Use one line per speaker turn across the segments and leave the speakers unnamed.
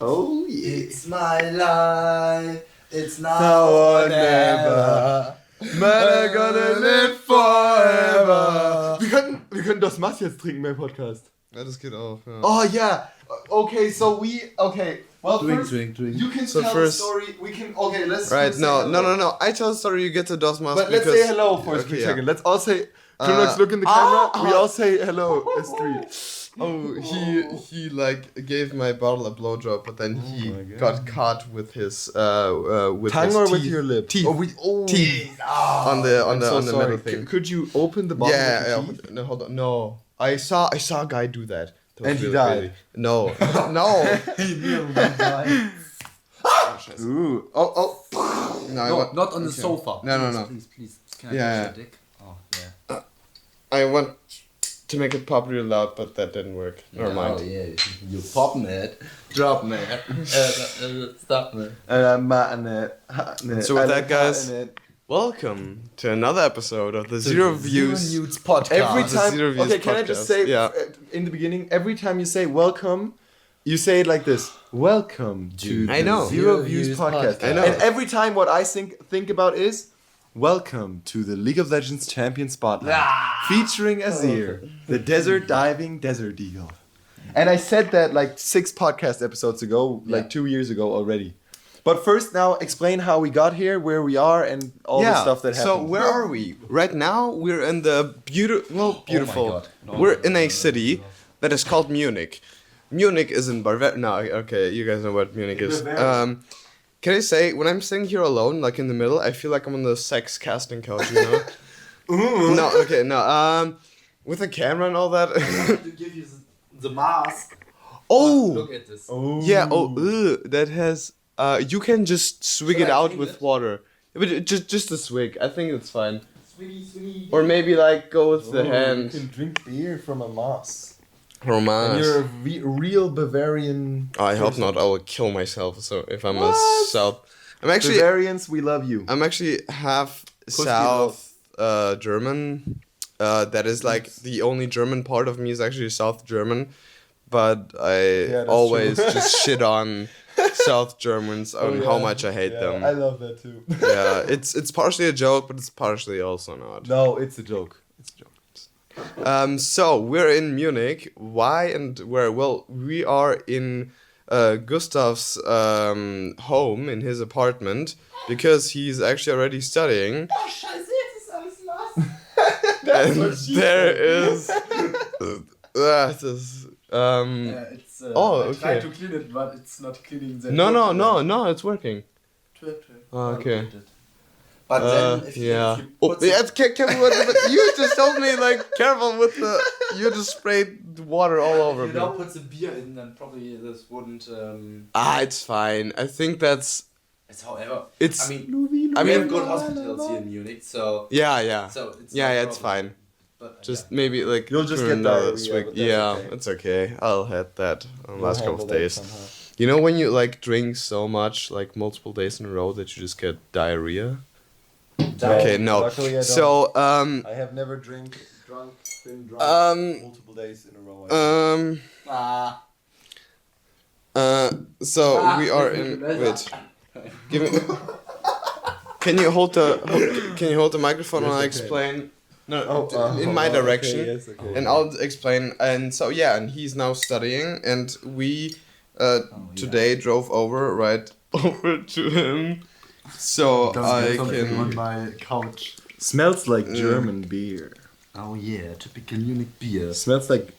Oh yeah.
It's my life. It's now
Now
or
or
never.
Man, I'm gonna live forever. Wir können das Maß jetzt trinken beim Podcast.
Ja, das geht auch, ja.
Oh yeah. Okay, so well,
Drink.
you can
So
tell
first-
the story. We can. Okay, let's.
Right,
say
no.
hello.
I tell the story, you get to das Maß
But let's
because...
say hello for a split
Okay, yeah.
second. Let's all say. Jonas, look in the camera. We all say hello as three.
Oh, he like gave my bottle a blowjob, but then he
my God.
got caught with his with
Tongue
his
or
teeth.
with your lip?
Teeth.
Oh,
Teeth.
Oh,
on the
I'm so
metal
sorry.
thing.
Could you open the bottle?
Yeah,
with your teeth?
no, hold on. No, I saw a guy do that. That was
And he died.
No, no.
He nearly died.
Ooh. Oh.
No,
Not on the
okay.
sofa.
No.
Please. Can I
Yeah.
touch your dick? Oh, yeah.
I want to make it pop real loud, but that didn't work. Never mind.
Oh, yeah. You pop it. Drop me. Stop me.
So with that, guys, welcome to another episode of the Zero Views.
Nudes podcast.
Every
the
time.
Zero Views
Okay, can I just
podcast.
say
Yeah.
in the beginning? Every time you say welcome, you say it like this: Welcome to
I
the
know.
Zero Views podcast.
I know.
And every time, what I think about is. Welcome to the League of Legends Champion Spotlight, featuring Azir, the desert diving desert eagle. And I said that like 6 podcast episodes ago, like 2 years ago already. But first, now explain how we got here, where we are, and all the stuff that happened.
So where are we? Right now, we're in the beautiful.
God. No,
we're
no,
in a city that is called Munich. Munich is in Bavaria. No, okay, you guys know what Munich is. Can I say, when I'm sitting here alone, like in the middle, I feel like I'm on the sex casting couch, you know? No, okay, no. With the camera and all that.
To give you the mask.
Oh!
Look at this.
Yeah, that has... you can just swig
Should
it
I
out
clean
with
it?
water. But just a swig. I think it's fine.
Swiggy.
Or maybe like go with the
You
hand.
can drink beer from a moss.
Romance.
And you're a real Bavarian.
Oh, I hope
person.
not. I will kill myself. So if I'm a
What?
South, I'm actually
Bavarians, we love you.
I'm actually half
Pussy
South German. That is like the only German part of me is actually South German, but I
that's
always
true.
just shit on South Germans on how much I hate them.
I love that too.
Yeah, it's partially a joke, but it's partially also not.
No, it's a joke. It's a joke.
So we're in Munich. Why and where? Well, we are in Gustav's home in his apartment because he's actually already studying.
Oh, scheiße, jetzt ist alles los.
And there is.
It's,
Oh,
I tried
okay.
to clean it, but it's not cleaning the
No, it's working. Oh, okay.
But then if
Yeah.
you
Oh,
put
yeah, careful with but you just told me like careful with the. You just sprayed water all over
you
me.
don't put the beer in, then probably this wouldn't.
It's fine. I think that's.
It's however.
It's.
I mean,
I
we
mean,
have good hospitals here in Munich, so
yeah.
so it's
Yeah,
no
it's
problem.
fine.
But,
Just maybe like
You'll just
turn
get
another
diarrhea,
swig.
but that's
Yeah,
okay.
it's okay. I'll have that on the last couple of
Handle that
days.
somehow.
You know when you like drink so much like multiple days in a row that you just get diarrhea? Okay, no.
Luckily I don't.
So
I have never been drunk multiple days in a row.
So we are in. Wait, give me. Can you hold the microphone while I explain? No, in my direction.
Okay, yes, okay.
And I'll explain. And so yeah, and he's now studying, and we today drove over right over to him, so I can.
my couch.
Smells like German beer.
Oh yeah, typical Munich beer.
Smells like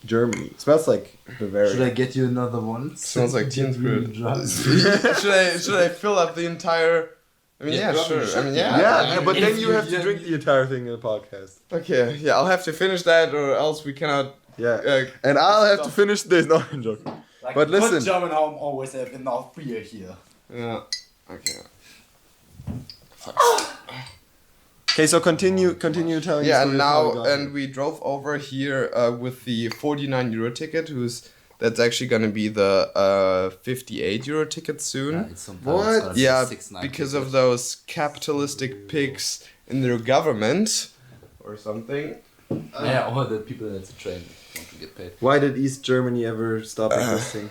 Germany. Smells like Bavaria.
Should I get you another one?
Smells like teen
Really
spirit.
drunk.
should I fill up the entire? I mean, yeah,
probably
sure.
should.
I mean,
Yeah, but
If
then you
you
have to
hear
drink
me-
the entire thing in the podcast.
Okay, yeah, I'll have to finish that, or else we cannot.
Yeah. And I'll have to finish this. No, I'm joking.
Like
But
a good
listen.
German home always have enough beer here.
Yeah. Okay.
Okay, so continue telling.
Yeah,
the
and
story of how we
now
got
and
here.
we drove over here with the 49 euro ticket. That's actually gonna be the 58 euro ticket soon.
it's
What?
Yeah, because of those capitalistic pigs in their government or something.
Yeah, or the people at the train want to get paid.
Why did East Germany ever stop existing?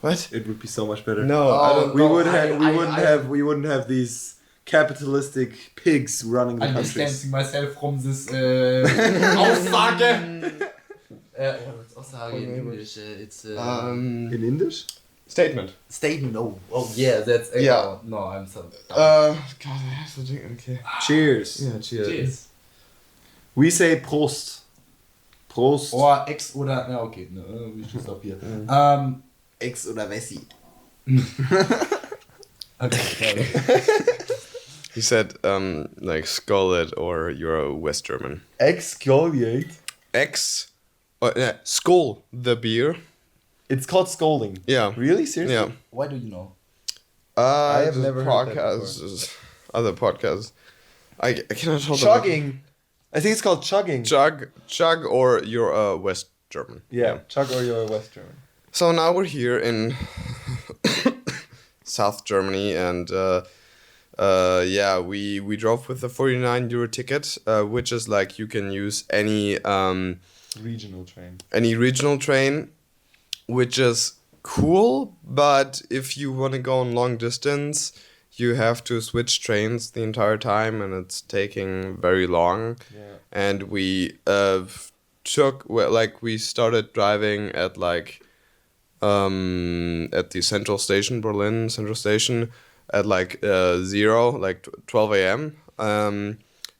What?
It would be so much better.
No, I don't.
We
No,
would
I-
have. We
I-
wouldn't
I-
have. We wouldn't have these capitalistic pigs running the
I'm
countries.
distancing myself from this Aussage. What's Aussage in English? It's
In English?
Statement.
statement. Oh yeah, that's
Yeah.
No, I'm so.
God, I have to drink. Okay.
Cheers.
Yeah, cheers.
Cheers.
We say Prost. Prost.
Or Ex oder. Ja, okay, no, we should stop here.
Ex oder Wessi.
Okay.
He said, like, skull it or you're a West German.
Excoliate.
Skull the beer.
It's called scolding.
Yeah.
Really? Seriously?
Yeah.
Why do you know?
I have
the
never heard that
podcasts, other podcasts. I cannot hold
Chugging. I think it's called chugging.
Chug, or you're a West German.
Yeah. Chug or you're a West German.
So now we're here in South Germany, and yeah, we drove with a 49 euro ticket, which is like you can use any
Regional train.
which is cool, but if you want to go on long distance, you have to switch trains the entire time, and it's taking very long.
Yeah.
And we we started driving at like at the central station, Berlin Central Station, at like 12 a.m.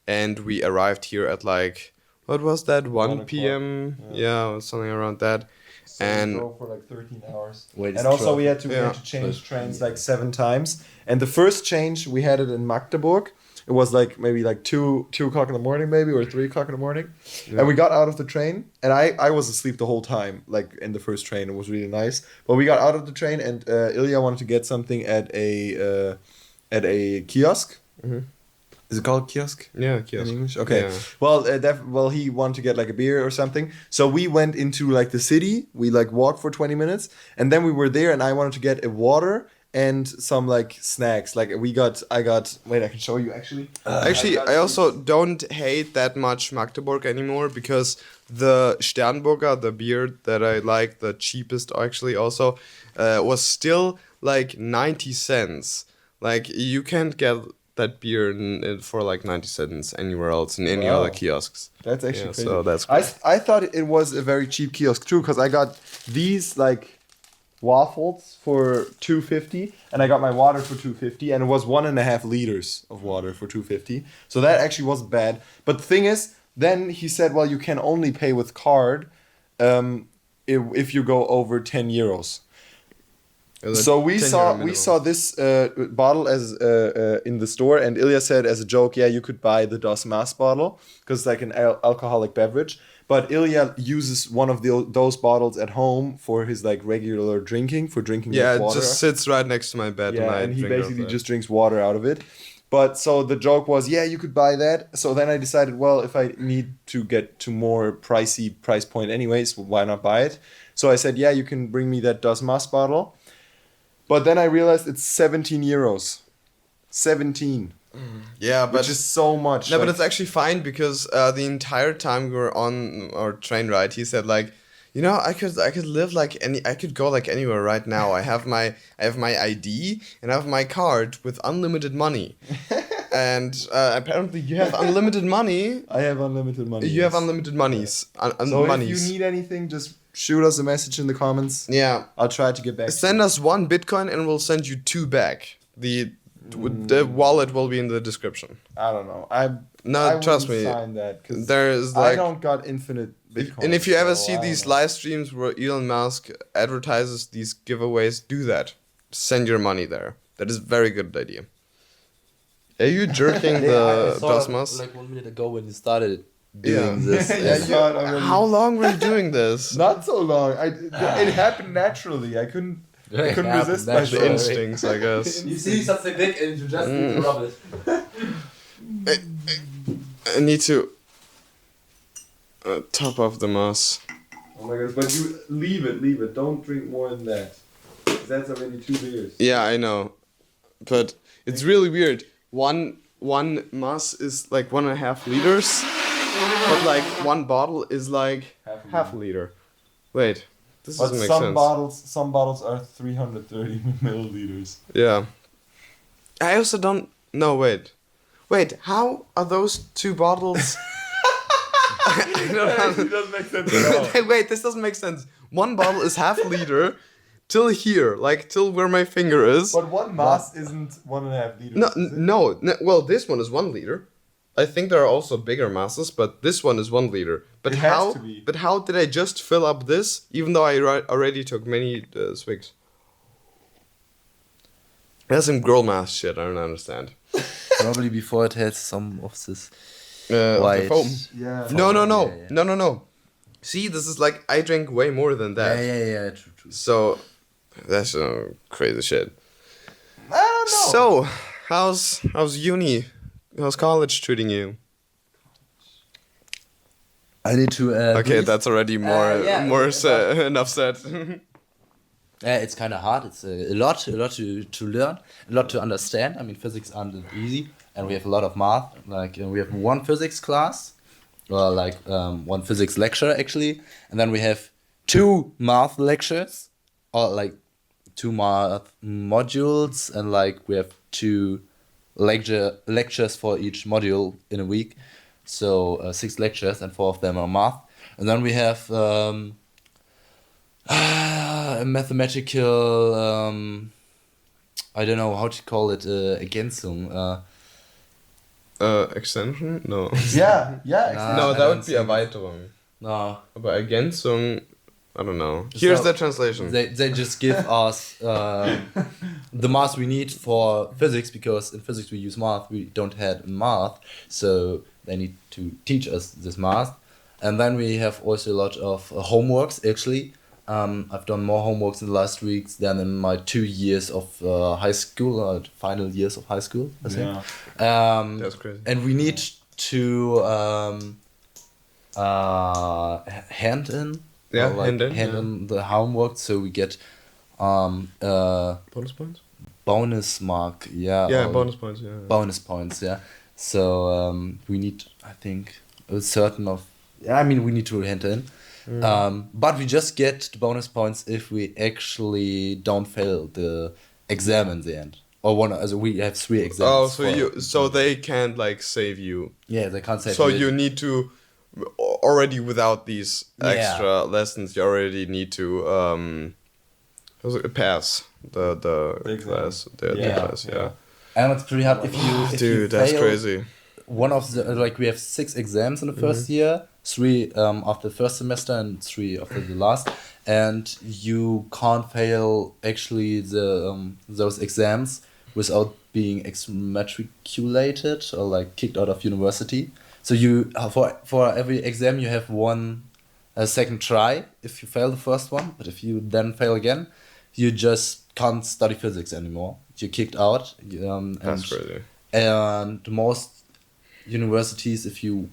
And we arrived here at like, what was that, 1 p.m. Yeah, something around that.
So
And-
we drove for like 13 hours.
Wait,
And
it's
also
12.
we had to change trains like 7 times. And the first change we had it in Magdeburg. It was like maybe like 2 o'clock in the morning, maybe, or 3 o'clock in the morning.
Yeah.
And we got out of the train, and I was asleep the whole time, like in the first train. It was really nice. But we got out of the train, and Ilya wanted to get something at a kiosk.
Mhm.
Is it called kiosk?
Yeah,
In
kiosk.
English? Okay.
Yeah.
Well, he wanted to get like a beer or something. So we went into like the city. We like walked for 20 minutes, and then we were there, and I wanted to get a water and some like snacks. Like I got. Wait, I can show you actually.
Actually, I also don't hate that much Magdeburg anymore, because the Sternburger, the beer that I like, the cheapest actually also, was still like 90 cents. Like, you can't get that beer for like 90 cents anywhere else in any
Wow.
other kiosks.
That's actually crazy.
So that's
I thought it was a very cheap kiosk too, because I got these like waffles for 250, and I got my water for 250, and it was 1.5 liters of water for 250. So that actually wasn't bad. But the thing is, then he said, well, you can only pay with card if you go over 10 euros. So we saw this bottle as in the store, and Ilya said as a joke, yeah, you could buy the Das Maß bottle because it's like an alcoholic beverage. But Ilya uses one of those bottles at home for his like regular drinking, for drinking
Yeah,
like
it
water.
just sits right next to my bed, and I
and he
drink out of
basically
that.
just drinks water out of it. But so the joke was, yeah, you could buy that. So then I decided, well, if I need to get to more pricey price point anyways, why not buy it? So I said, yeah, you can bring me that Das Maß bottle. But then I realized it's 17 euros. 17.
Yeah, but
Which is so much.
no, but
like-
it's actually fine, because the entire time we were on our train ride, he said like, you know, I could live like I could go like anywhere right now. I have my ID and I have my card with unlimited money, and apparently you have unlimited money.
I have unlimited money.
You have unlimited monies.
So
monies.
if you need anything, just shoot us a message in the comments.
Yeah,
I'll try to get back.
send us 1 Bitcoin and we'll send you 2 back. The wallet will be in the description.
I don't know.
No,
I
trust
wouldn't
me.
sign that, 'cause
There's
I
like,
don't got infinite Bitcoin.
and if you ever
so
see
I don't
these
know.
live streams where Elon Musk advertises these giveaways, do that. Send your money there. That is a very good idea. Are you jerking the Das Maß?
Like 1 minute ago when you started doing
Yeah.
this.
Yeah, you got already.
How long were you doing this?
Not so long. It happened naturally. I couldn't resist
The
myself.
instincts, I guess.
You see something big and you just need to rub it.
I need to top off the mass.
Oh my gosh! But you leave it. Don't drink more than that. 'Cause that's already 2 beers.
Yeah, I know, but it's really weird. One mass is like 1.5 liters, but like one bottle is like half a liter. Wait, This
But
doesn't make sense.
some bottles are 330 milliliters.
Yeah. I also don't. No, wait. How are those two bottles? I don't
It doesn't make sense at all.
Wait, this doesn't make sense. One bottle is half a liter till here, like till where my finger is.
But one mass isn't 1.5 liters.
No,
is it?
no. Well, this one is 1 liter. I think there are also bigger masses, but this one is 1 liter. But
It
how?
has to be.
But how did I just fill up this, even though I already took many swigs? That's some girl math shit. I don't understand.
Probably before it had some of this
Of the
white.
foam.
Yeah.
No.
Yeah.
No. See, this is like I drank way more than that.
Yeah. True.
So that's crazy shit.
I don't know.
So, how's uni? How's college treating you?
I need to.
Okay, that's already more enough said.
It's kind of hard. It's a lot to learn, a lot to understand. I mean, physics aren't easy, and we have a lot of math. Like we have one physics class, or like one physics lecture actually, and then we have 2 math lectures, or like 2 math modules, and like we have 2 lectures for each module in a week. So 6 lectures, and 4 of them are math. And then we have a mathematical, I don't know how to call it, Ergänzung.
Extension? No.
Yeah, exactly.
No,
I
that
don't
would be
think-
Erweiterung.
No,
Aber Ergänzung, I don't know. Here's
So,
the translation.
they just give us the math we need for physics, because in physics we use math, we don't have math, so they need to teach us this math. And then we have also a lot of homeworks actually. I've done more homeworks in the last weeks than in my 2 years of high school, final years of high school, I think.
Yeah.
That's crazy.
And we need to hand in.
Yeah,
or like
hand in,
hand
yeah.
in the homework, so we get
Bonus points?
bonus mark. Yeah.
Yeah,
or
bonus points, yeah.
bonus points. Yeah. So we need, I think, a certain of. I mean, we need to hand in. But we just get the bonus points if we actually don't fail the exam in the end. Or one, as we have 3 exams.
Oh, so they can't like save you.
Yeah, they can't say.
So you need to already without these extra lessons, you already need to pass the
exam.
class. The
Yeah.
class, yeah.
And it's pretty hard if you
Dude, that's
fail
crazy.
one of the, like we have 6 exams in the first year, 3 after the first semester and 3 after the last, and you can't fail actually the those exams without being exmatriculated or like kicked out of university. So you for every exam you have one second try if you fail the first one, but if you then fail again, you just can't study physics anymore. You're kicked out.
That's crazy.
And most universities, if you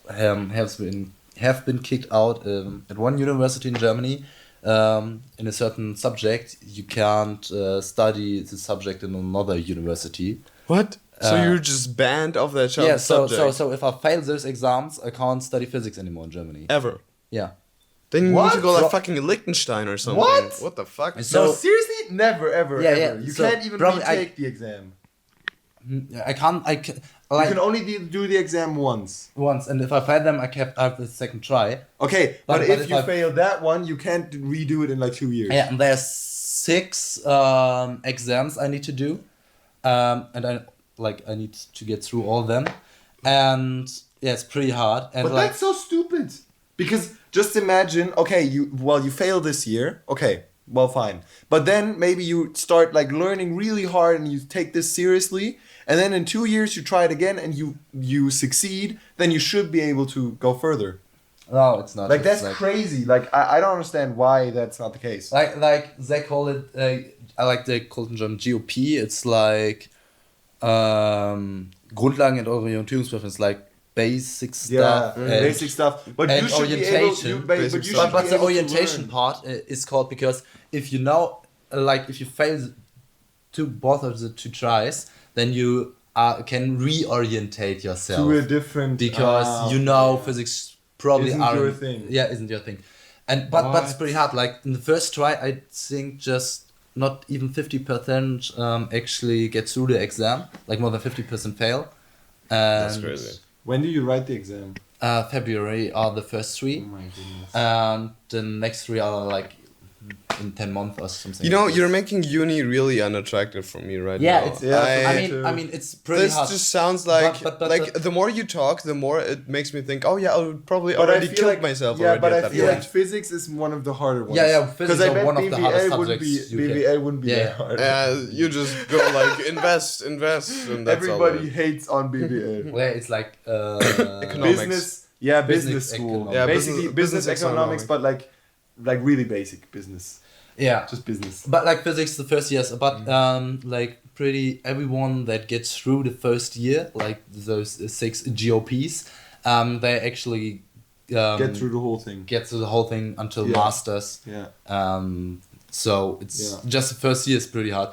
have been kicked out at one university in Germany in a certain subject, you can't study the subject in another university.
What? So
Uh,
you're just banned of that
Yeah,
subject?
so if I fail those exams, I can't study physics anymore in Germany.
Ever.
Yeah.
Then you need
What?
to go like
Pro-
fucking Liechtenstein or something.
What?
What the fuck?
So-
No, seriously? Never, ever,
Yeah,
ever.
yeah.
You
So,
can't even
probably
retake the exam.
I can't
You
like
can only do the exam once.
once, and if I fail them, I kept out the second try.
Okay, but
But
if
if
you
I-
fail that one, you can't redo it in like 2 years.
Yeah, and there's 6 exams I need to do, and I need to get through all of them, and yeah, it's pretty hard. And
But
like,
that's so stupid. Because just imagine, okay, you fail this year, okay, well fine. But then maybe you start like learning really hard and you take this seriously, and then in 2 years you try it again and you succeed, then you should be able to go further.
no, it's not.
Like
It's
that's crazy. Like I don't understand why that's not the case.
Like they call it. They call it in German GOP. It's like Grundlagen and Orientierungsprüfung. Like basic stuff.
Yeah,
and-
basic stuff. But
and
you should
orientation.
be able. But
Basic
you
stuff.
should
But
be
the
able to
orientation
learn.
part is called because if you know, like if you fail both of the 2 tries, then you can reorientate yourself
to a different
because you know physics probably
Isn't
aren't
your thing.
Yeah, isn't your thing. And but it's pretty hard. Like in the first try, I think just not even 50% actually get through the exam. Like more than 50% fail. And
That's crazy.
When do you write the exam?
February are the first 3.
Oh my goodness.
And the next 3 are like in 10 months or something.
You know,
like
you're
this.
making uni really unattractive for me right
Yeah,
now.
it's.
Yeah,
I mean, it's pretty
This
hard.
just sounds like
But
the more you talk, the more it makes me think. Oh yeah, I would probably
But I
already
feel
killed
like,
myself.
yeah,
already
but
at
I
that
feel
point.
like physics is one of the harder ones.
Yeah, physics
I
are
bet
one of the hardest
wouldn't be,
subjects. you can-
BBA wouldn't be
Yeah.
that hard.
You just go like invest, and that's
Everybody
all it is.
hates on BBA.
Where it's like
Economics.
Business, yeah, business
Business
school.
economics.
Yeah,
Basically, business
business
economics, but like really basic business,
yeah.
just business.
But like physics, the first years, but like pretty everyone that gets through the first year, like those 6 GOPs, they actually
Get through the whole thing.
get through the whole thing until
Yeah.
masters.
Yeah.
So it's
Yeah.
just the first year is pretty hard.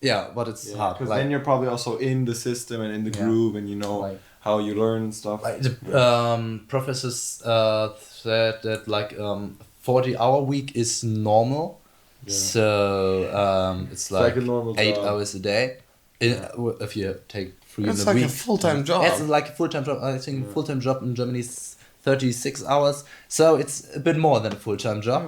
Yeah, but it's hard.
Because
Like,
then you're probably also in the system and in the
Yeah.
groove, and you know
Like-
how you learn and stuff.
like the professors said that like 40-hour week is normal.
Yeah.
So it's like,
like a normal
8
job.
hours a day. If you take 3
It's
in a
like a
week.
full-time job.
It's like a full-time job. I think full-time job in Germany is 36 hours. So it's a bit more than a full-time job.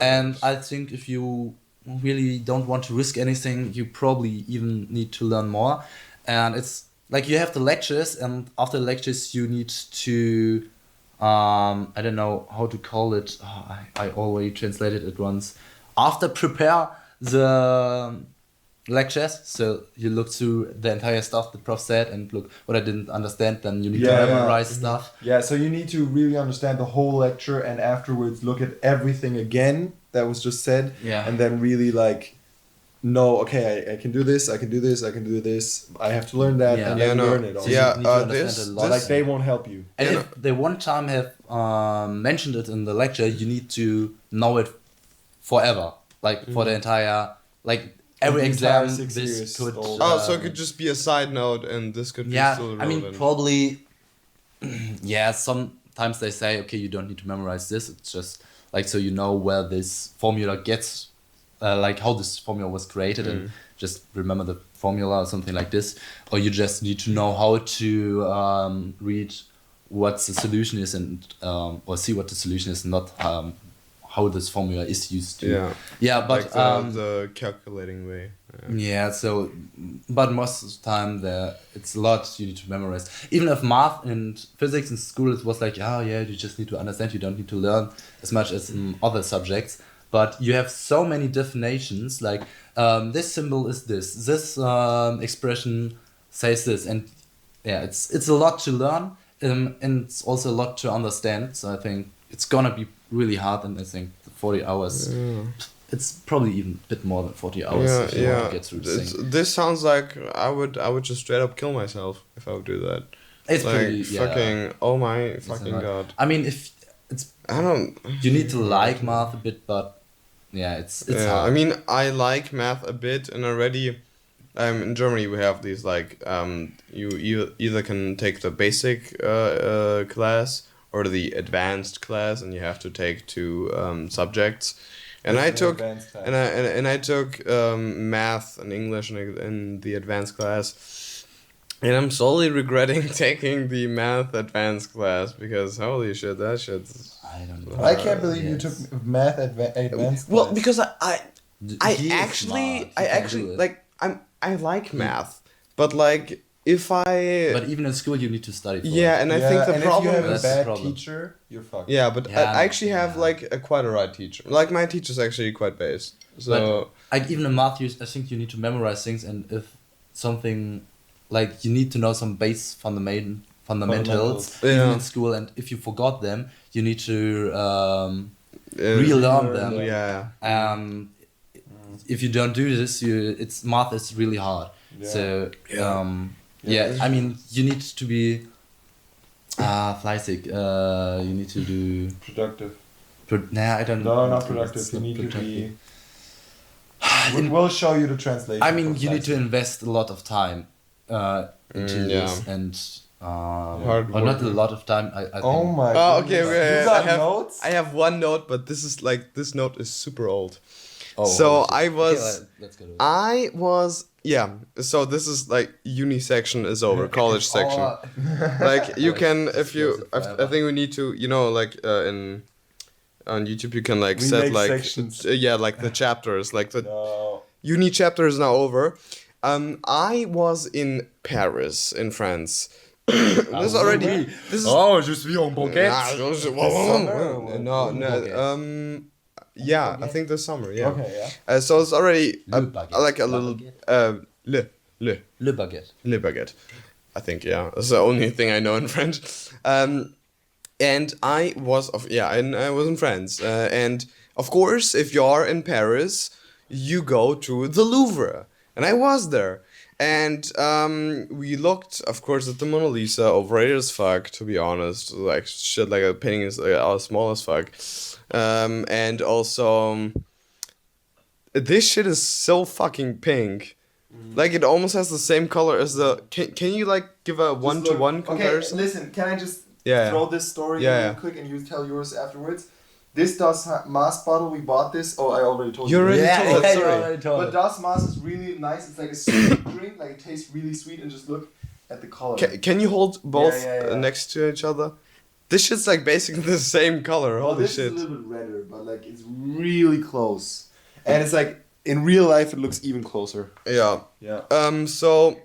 And I think if you really don't want to risk anything, you probably even need to learn more. And it's like you have the lectures, and after the lectures you need to I don't know how to call it. I already translated it once. After prepare the lectures, so you look through the entire stuff the prof said and look what I didn't understand, then you need
Yeah,
to
yeah.
memorize stuff.
Yeah, so you need to really understand the whole lecture and afterwards look at everything again that was just said.
Yeah.
And then really like know, okay, I can do this, I can do this, I can do this. I have to learn that
Yeah.
and
Yeah,
then
no.
learn it all.
So you
Yeah,
need to understand
this-
a lot.
Like they won't help you.
And
Yeah.
if they one time have mentioned it in the lecture, you need to know it forever, like for the entire, like every
The
exam.
entire 6
This
years
could.
old.
Oh, so it could just be a side note, and this could be
Yeah,
still
I mean
relevant.
probably. Yeah, sometimes they say, okay, you don't need to memorize this. It's just like so you know where this formula gets, like how this formula was created, and just remember the formula or something like this, or you just need to know how to read what the solution is and or see what the solution is, not how this formula is used to.
Yeah.
Yeah, but
Like the calculating way.
yeah, so, but most of the time it's a lot you need to memorize. Even if math and physics in school, it was like, oh yeah, you just need to understand, you don't need to learn as much as in other subjects. But you have so many definitions, like this symbol is this expression says this, and yeah, it's a lot to learn, and it's also a lot to understand. So I think it's gonna be really hard, and I think the 40 hours. It's probably even a bit more than 40 hours
Yeah,
if you
yeah.
want to get through the thing.
This sounds like I would just straight up kill myself if I would do that.
It's
like
pretty, yeah.
fucking oh my
It's
fucking
not-
god.
I mean, if it's
I don't.
you need to like math a bit, but yeah, it's
Yeah,
hard.
I mean I like math a bit, and already, in Germany we have these like you either can take the basic class or the advanced class, and you have to take 2 subjects. And I took and I took math and English in the advanced class, and I'm slowly regretting taking the math advanced class because holy shit, that shit's.
I don't know.
I can't believe you
Yes.
took math advanced.
Well,
class.
because
He is
actually
smart, he can do it.
like I like math, but like if I
But even in school, you need to study for
yeah,
it.
and I think the
and
problem
if you have
That's
a
the
bad
problem.
teacher, you're fucked.
yeah, but
Yeah,
I actually have
yeah.
like quite a right teacher. Like my teacher's actually quite based. So
Like even in math, I think you need to memorize things, and if something like you need to know some base fundamentals
Fundamentals.
even
Yeah.
in school, and if you forgot them, you need to
uh,
relearn them.
Yeah.
If you don't do this, math is really hard.
Yeah.
So
Yeah.
yeah, I mean you need to be fleißig. You need to do.
Productive.
Nah, I don't.
No, not
it's
productive. You
not
need to
productive.
be. We'll show you the translation.
I mean,
for
you need to
flexible.
invest a lot of time into
yeah.
this, and
Hard
or not a
work.
lot of time. I think.
Oh my
Oh, okay.
goodness.
okay,
You got
I have
notes?
I have one note, but this note is super old.
Oh,
So
holy shit.
I was.
Okay, let's go to it.
I was so this is like uni section is over, college section.
Oh,
Like you
Like,
can
just
if you
close it
I
forever.
think we need to like in on YouTube you can like
We
set
make
like
sections.
like the chapters like the
No.
uni chapter is now over. I was in Paris in France. This is already
oui.
this is
Oh, je suis en baguette.
no, no,
Baguette.
yeah, I think this summer, yeah.
Okay, yeah.
So it's already
Le baguette.
like a
La
little
baguette.
le
Le baguette.
le baguette. I think yeah, that's the only thing I know in French. And I was I was in France, and of course, if you are in Paris, you go to the Louvre, and I was there. And we looked, of course, at the Mona Lisa, overrated as fuck, to be honest. Like shit, like a painting is small as fuck. And also, this shit is so fucking pink. Like it almost has the same color as the. Can you like give a one-to-one comparison?
Okay, listen, can I just
Yeah.
throw this story
Yeah,
in
yeah.
real quick and you tell yours afterwards? This Das Maas bottle, we bought this. Oh, I already told
You
you.
already
Yeah,
told us,
you
sorry.
already told
But
us.
Das Maas is really nice. It's like a sweet drink. Like it tastes really sweet. And just look at the color.
Can you hold both
yeah.
next to each other? This shit's like basically the same color.
Well,
Holy
this
shit.
is a little bit redder, but like it's really close. And it's like in real life, it looks even closer.
Yeah.
Yeah.
So,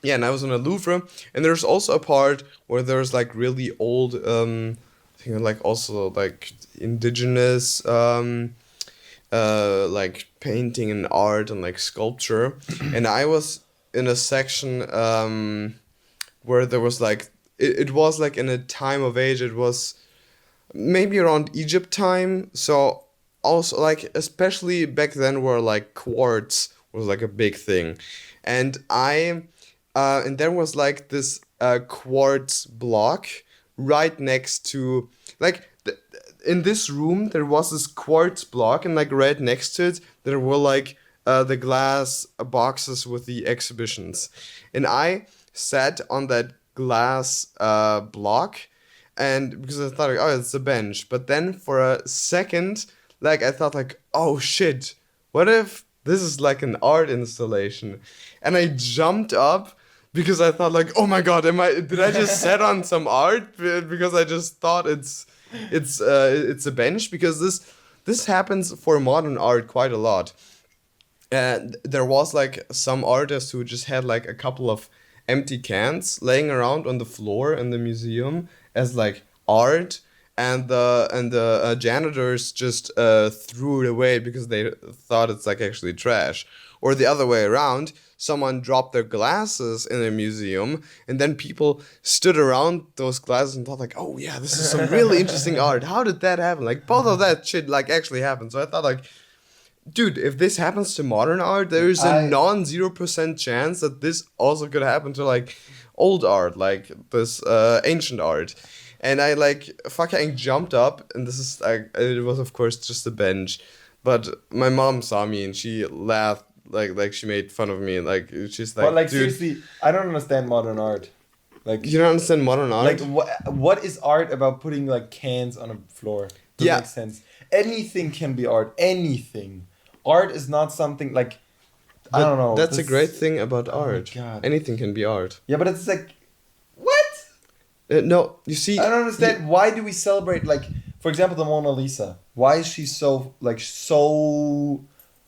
yeah, and I was in a Louvre, and there's also a part where there's like really old, I think like also like indigenous, like painting and art and like sculpture, and I was in a section, where there was like, it was like in a time of age, it was maybe around Egypt time, so also like especially back then where like quartz was like a big thing, and and there was like this quartz block right next to like in this room there was this quartz block, and like right next to it there were like the glass boxes with the exhibitions, and I sat on that glass block, and because I thought like, oh, it's a bench, but then for a second like I thought like, oh shit, what if this is like an art installation? And I jumped up because I thought like, oh my god, did I just set on some art? Because I just thought it's a bench, because this happens for modern art quite a lot. There was like some artist who just had like a couple of empty cans laying around on the floor in the museum as like art, and the janitors just threw it away because they thought it's like actually trash. Or the other way around, someone dropped their glasses in a museum, and then people stood around those glasses and thought like, oh yeah, this is some really interesting art. How did that happen? Like both of that shit like actually happened. So I thought like, dude, if this happens to modern art, there is a non-0% chance that this also could happen to like old art, like this ancient art. And I like fucking jumped up, and this is like, it was of course just a bench, but my mom saw me and she laughed, like she made fun of me, like she's like,
But like
dude,
seriously, I don't understand modern art. Like
you don't understand modern art.
Like what is art about putting like cans on a floor? Doesn't make sense. Anything can be art. Anything. Art is not something like I don't know.
That's a great thing about art.
God.
Anything can be art.
Yeah, but it's like what?
No, you see,
I don't understand. Why do we celebrate like, for example, the Mona Lisa? Why is she so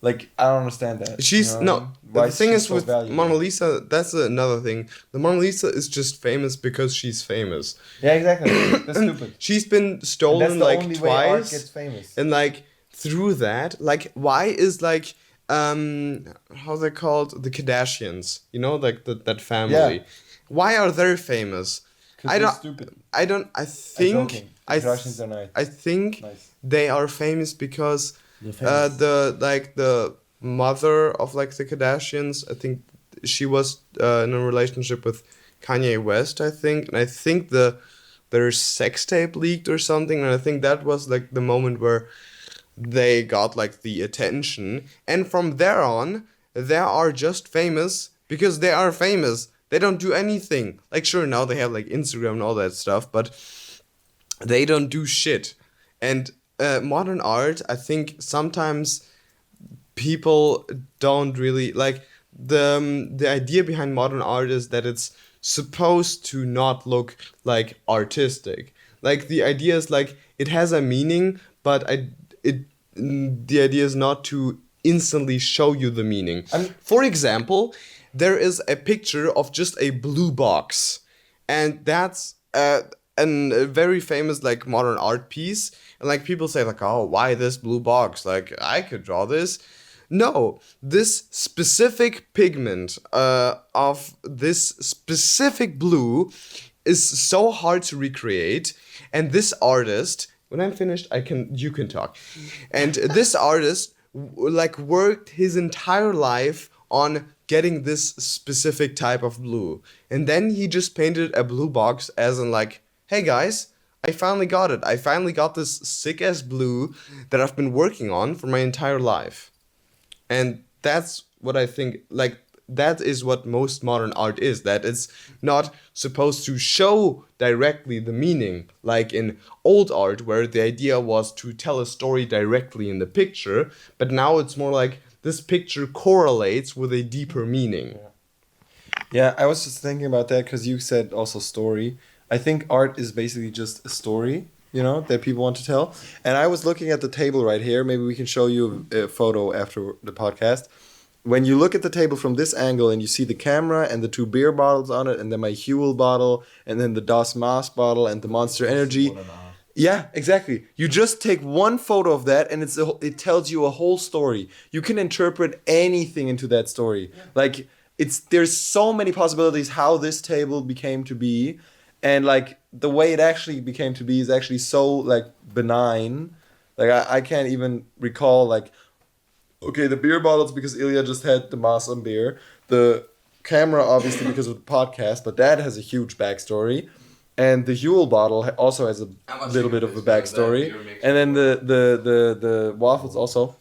like I don't understand that.
She's
you know?
no.
Why
The thing
she
is
so
with
valuable?
Mona Lisa, that's another thing. The Mona Lisa is just famous because she's famous.
Yeah, exactly. That's stupid.
She's been
And
stolen
that's the
like
only way art
twice,
gets famous.
and like through that, like why is like how they called, the Kardashians? You know, like that family.
Yeah.
Why are they famous? I don't.
Stupid.
I don't. I think.
joking.
I
Kardashians are nice.
I think
Nice.
they are famous because
They're famous.
the mother of like the Kardashians, I think she was in a relationship with Kanye West, I think, and I think their sex tape leaked or something, and I think that was like the moment where they got like the attention, and from there on they are just famous because they are famous. They don't do anything. Like, sure, now they have like Instagram and all that stuff, but they don't do shit. And modern art, I think sometimes people don't really like the idea behind modern art is that it's supposed to not look like artistic. Like the idea is like it has a meaning, but the idea is not to instantly show you the meaning. For example, there is a picture of just a blue box, and that's a very famous like modern art piece. And like people say like, oh, why this blue box? Like I could draw this. No, this specific pigment of this specific blue is so hard to recreate, and this artist, when I'm finished, you can talk. And this artist like worked his entire life on getting this specific type of blue, and then he just painted a blue box as in like, hey guys, I finally got it. I finally got this sick ass blue that I've been working on for my entire life. And that's what I think, like, that is what most modern art is, that it's not supposed to show directly the meaning, like in old art, where the idea was to tell a story directly in the picture, but now it's more like this picture correlates with a deeper meaning.
Yeah, I was just thinking about that because you said also story. I think art is basically just a story, that people want to tell. And I was looking at the table right here. Maybe we can show you a photo after the podcast. When you look at the table from this angle and you see the camera and the 2 beer bottles on it, and then my Huel bottle, and then the Das Maas bottle and the Monster Energy. Yeah, exactly. You just take one photo of that and it tells you a whole story. You can interpret anything into that story. Yeah. Like there's so many possibilities how this table became to be. And like the way it actually became to be is actually so like benign. Like I can't even recall like, okay, the beer bottles because Ilya just had the Maasam beer. The camera obviously because of the podcast, but that has a huge backstory. And the Huel bottle also has a little bit of a backstory. And then the waffles also.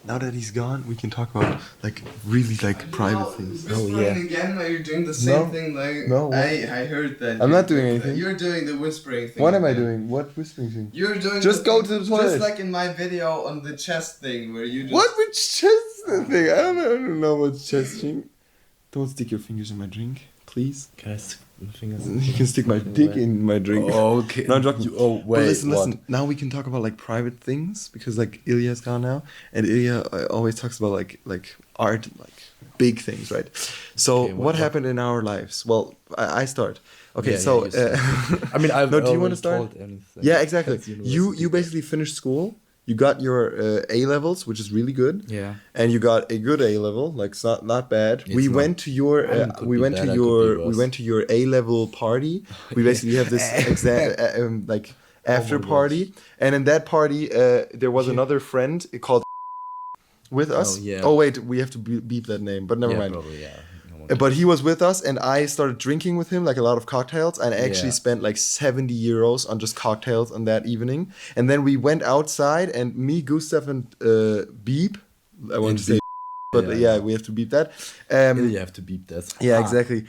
Now that he's gone, we can talk about like really like private things.
Oh yeah. Again, are you doing the same thing? Like
no.
I heard that.
I'm not doing anything.
You're doing the whispering thing.
What am I doing? What whispering thing?
You're doing.
Just go to the toilet.
Just like in my video on the chest thing, where you just.
What which chest thing? I don't know what chest thing. Don't stick your fingers in my drink, please.
Can I stick my fingers?
You can stick my dick in my drink.
Oh, okay.
No, I'm joking.
Oh, wait.
But listen. Now we can talk about like private things because like Ilya's gone now, and Ilya always talks about like art, like big things, right? So okay, what happened in our lives? Well, I start. Okay,
yeah,
so
I mean, I've
no. Do you want to start? Yeah, exactly. You basically finished school. You got your A levels, which is really good.
Yeah.
And you got a good A level, like it's not bad. We went to your A level party. We basically have this like after party, and in that party there was another friend called with us.
Oh, yeah.
Oh wait, we have to beep that name, but never mind.
Probably, yeah.
But he was with us, and I started drinking with him, like a lot of cocktails, and I actually spent like 70 euros on just cocktails on that evening. And then we went outside, and me, Gustav, and Beep, I want to say, but we have to beep that.
You have to beep that.
Yeah, exactly.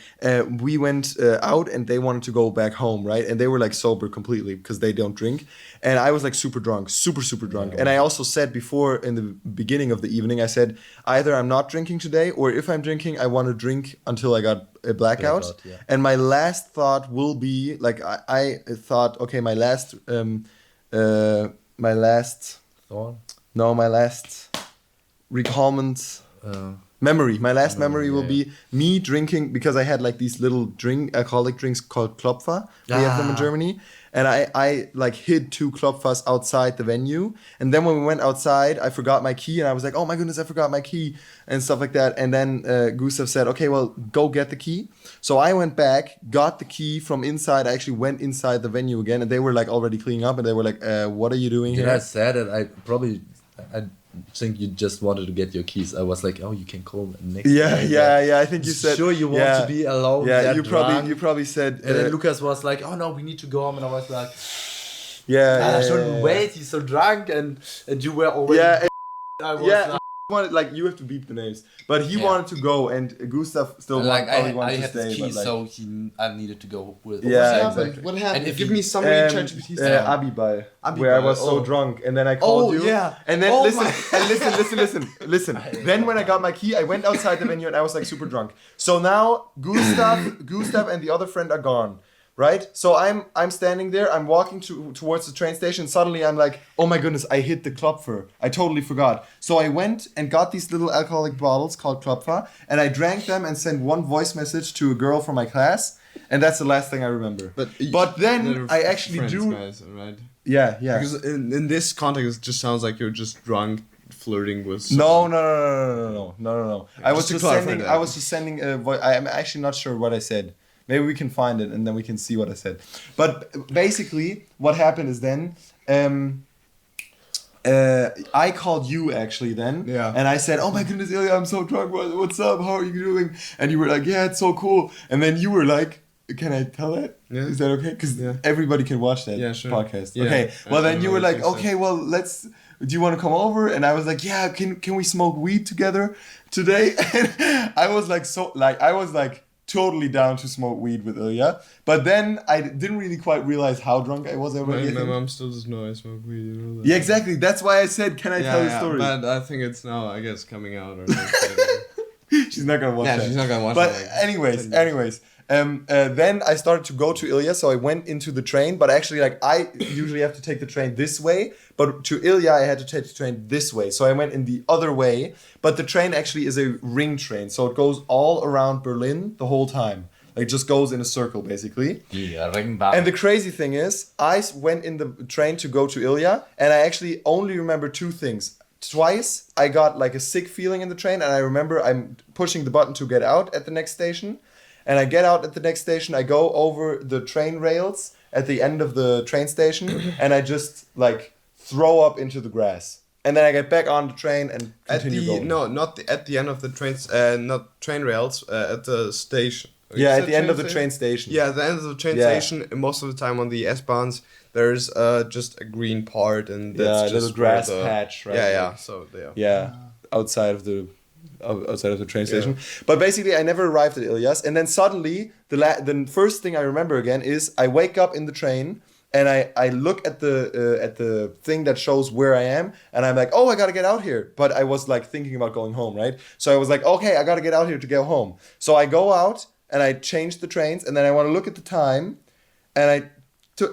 We went out, and they wanted to go back home, right? And they were like sober completely because they don't drink. And I was like super drunk, super drunk. And I also said before in the beginning of the evening, I said, either I'm not drinking today, or if I'm drinking, I want to drink until I got a blackout. And my last thought will be, like, I thought, okay, my last recallment memory. My last memory will be me drinking, because I had like these little alcoholic drinks called Klopfer. We have them in Germany. And I like hid 2 Klopfers outside the venue. And then when we went outside, I forgot my key. And I was like, oh my goodness, I forgot my key. And stuff like that. And then Gustav said, okay, well, go get the key. So I went back, got the key from inside. I actually went inside the venue again. And they were like already cleaning up. And they were like, what are you doing here?
I said it. I think you just wanted to get your keys. I was like, oh, you can call next.
Yeah. I think you said.
Sure, you want to be alone.
Yeah, you probably said.
And then Lucas was like, oh no, we need to go home, and I was like,
I
shouldn't wait. He's so drunk, and you were already.
Yeah.
I was like,
wanted, like, you have to beep the names, but he
Yeah.
wanted to go, and Gustav still
Like
probably
I
wanted to
had
stay.
this key,
but, like,
so I needed to go with.
Yeah,
What happened?
exactly.
What happened?
And if
Give
you-
me summary ChatGPT stuff.
Abiball,
Abiball,
where I was so
oh.
drunk, and then I called you.
yeah.
And then
Oh
listen,
my-
and listen. Then when I got my key, I went outside the venue and I was like super drunk. So now Gustav and the other friend are gone. Right? So I'm standing there, I'm walking towards the train station, suddenly I'm like, oh my goodness, I hit the Klopfer. I totally forgot. So I went and got these little alcoholic bottles called Klopfer, and I drank them and sent one voice message to a girl from my class, and that's the last thing I remember. But then I actually do...
Guys, right?
Yeah.
Because in this context, it just sounds like you're just drunk flirting with
No.
someone.
I was
Just
just
to
sending.
clarify
I was just sending a voice. I am actually not sure what I said. Maybe we can find it and then we can see what I said. But basically, what happened is then. I called you actually then,
Yeah.
and I said, "Oh my goodness, Ilya, I'm so drunk. What's up? How are you doing?" And you were like, "Yeah, it's so cool." And then you were like, "Can I tell that?
Yeah.
Is that okay? Because
Yeah.
everybody can watch that podcast."
Yeah.
Okay. Well,
I
then you were
know
like,
what you
"Okay, well, let's. Do you want to come over?" And I was like, "Yeah. Can we smoke weed together today?" And I was like totally down to smoke weed with Ilya. But then I didn't really quite realize how drunk I was already.
My mom still doesn't know I smoke weed. You know that.
Yeah, exactly. That's why I said, "Can I tell the story?"
But I think it's now, I guess, coming out. Or
She's not gonna watch that.
she's not gonna watch
But
that. Like,
anyways, then I started to go to Ilya, so I went into the train. But actually, like, I usually have to take the train this way, but to Ilya I had to take the train this way. So I went in the other way. But the train actually is a ring train, so it goes all around Berlin the whole time. Like, it just goes in a circle basically.
Yeah, Ringbahn.
And the crazy thing is, I went in the train to go to Ilya, and I actually only remember two things. Twice, I got like a sick feeling in the train, and I remember I'm pushing the button to get out at the next station. And I get out at the next station, I go over the train rails at the end of the train station, and I just like throw up into the grass. And then I get back on the train and continue going.
No, not at the end of the trains, not train rails, at the station.
Yeah,
Is
at
it
the end of the
station?
train station.
Yeah, at the end of the train
Yeah.
station, most of the time on the S-Bahns, there's just a green part, and that's
Yeah, a
just
little grass
where the-
patch, right?
Yeah. So there.
Yeah, outside of the train station. But basically, I never arrived at Ilya's, and then suddenly the first thing I remember again is I wake up in the train and I look at the thing that shows where I am, and I'm like, oh, I gotta get out here. But I was like thinking about going home, right? So I was like, okay, I gotta get out here to go home. So I go out and I change the trains, and then I want to look at the time, and I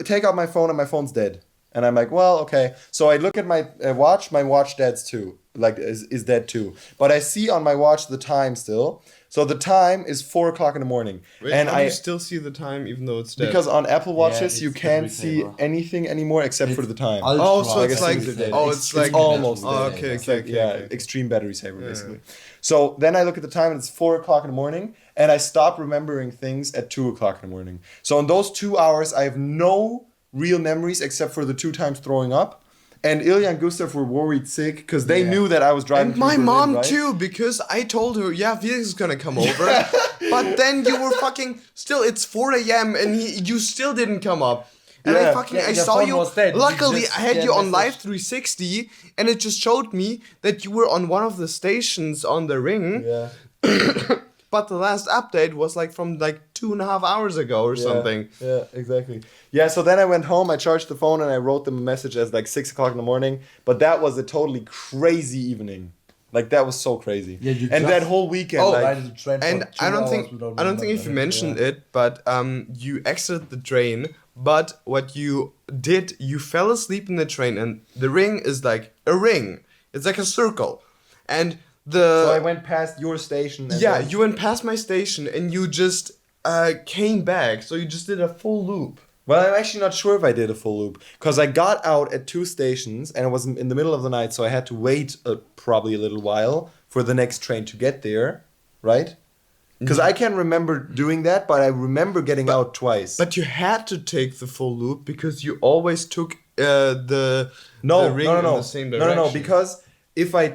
take out my phone, and my phone's dead. And I'm like, well, okay. So I look at my watch. My watch dead's too. Like is dead too. But I see on my watch the time still. So the time is 4:00 in the morning.
Wait,
and
how do
I
you still see the time even though it's dead?
because on Apple watches
it's
you
the
can't see
receiver.
anything anymore except for the time.
Oh, so
Like
it's
a
like
single day.
it's like
almost
Oh,
dead.
okay,
It's
okay,
like,
okay,
yeah,
okay.
extreme battery saver basically. So then I look at the time and it's 4:00 in the morning, and I stop remembering things at 2:00 in the morning. So in those 2 hours I have no real memories except for the 2 times throwing up. And Ilya and Gustav were worried sick because they knew that I was driving.
And my
through Berlin,
mom
right?
too, because I told her, yeah, Felix is gonna come over. But then you were fucking still. It's 4 a.m. and you still didn't come up. And
Yeah.
I
your
saw
phone
you.
was dead. You
Luckily,
just
I had
get
you
a
on live
message.
360, and it just showed me that you were on one of the stations on the ring.
Yeah.
But the last update was like from like 2.5 hours ago or something.
Yeah, exactly. Yeah, so then I went home, I charged the phone, and I wrote them a message as like 6:00 in the morning. But that was a totally crazy evening. Like, that was so crazy.
Yeah, you
and
just-
that whole weekend,
Oh,
like,
Riding the train for
And
2
I don't
hours
think
without
I don't think if you
remembering
mentioned it, but you exited the train. But what you did, you fell asleep in the train, and the ring is like a ring. It's like a circle, and
so I went past your station. And
yeah,
then-
you went past my station, and you just came back. So you just did a full loop.
Well, I'm actually not sure if I did a full loop. Because I got out at 2 stations, and it was in the middle of the night, so I had to wait probably a little while for the next train to get there, right? Because I can't remember doing that, but I remember getting out twice.
But you had to take the full loop because you always took the ring in the same direction.
No, because if I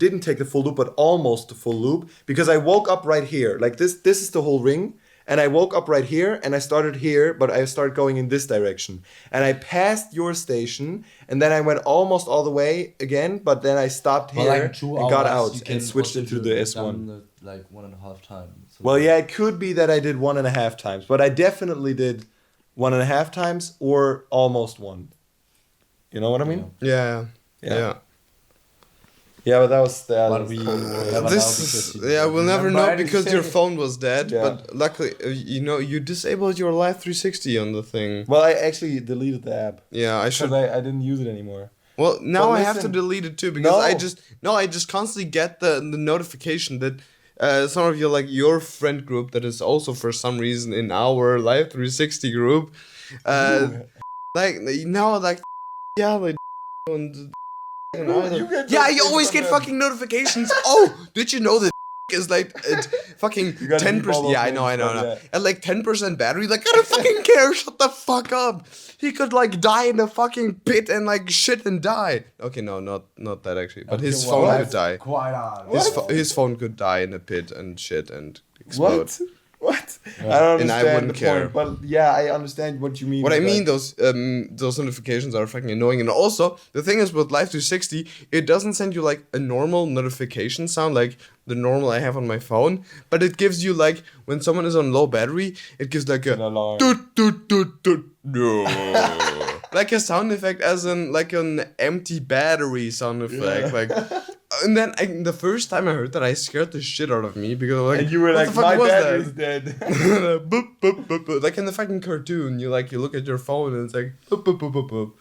didn't take the full loop, but almost the full loop, because I woke up right here, like this is the whole ring, and I woke up right here, and I started here, but I started going in this direction. And I passed your station, and then I went almost all the way again, but then I stopped
For
here
like 2
and got
hours, you
out
can
and switched
also
into
do
the
it
S1.
done it like 1.5 times. So
Well, yeah, it could be that I did 1.5 times, but I definitely did 1.5 times or almost one. You know what I mean?
Yeah.
Yeah, but that was the
But we never know
This
because
is, yeah, we'll never know because your
saying-
phone was dead.
Yeah.
But luckily, you disabled your Live 360 on the thing.
Well, I actually deleted the app
Yeah, I should.
because I didn't use it anymore.
Well, now
But
I have to
listen,
delete it too because
no.
I just constantly get the notification that some of you, like your friend group that is also for some reason in our Live 360 group, like now like yeah like and yeah, you always get fucking notifications. Oh, did you know that is like at fucking
You gotta
10%?
keep all those
Yeah, I know.
names, but yeah.
At like 10% battery, like I don't fucking care. Shut the fuck up. He could like die in a fucking pit and like shit and die. Okay, no, not that actually, but his
Okay,
phone
well,
could die.
Quite hard.
His phone could die in a pit and shit and explode.
What? I don't
And I
understand
wouldn't
the
care.
point, but yeah, I understand what you mean.
What I
with
mean,
that.
those notifications are fucking annoying. And also, the thing is with Live 360, it doesn't send you like a normal notification sound like the normal I have on my phone, but it gives you like when someone is on low battery, it gives like a
An alarm.
doot, doot, doot, doot, no. Like a sound effect, as in like an empty battery sound effect, like. And then the first time I heard that, I scared the shit out of me because I was like,
And you were
what
like,
the fuck
my
was
battery's
that?
dead.
Boop, boop, boop, boop. Like in the fucking cartoon, you look at your phone and it's like boop, boop, boop, boop, boop.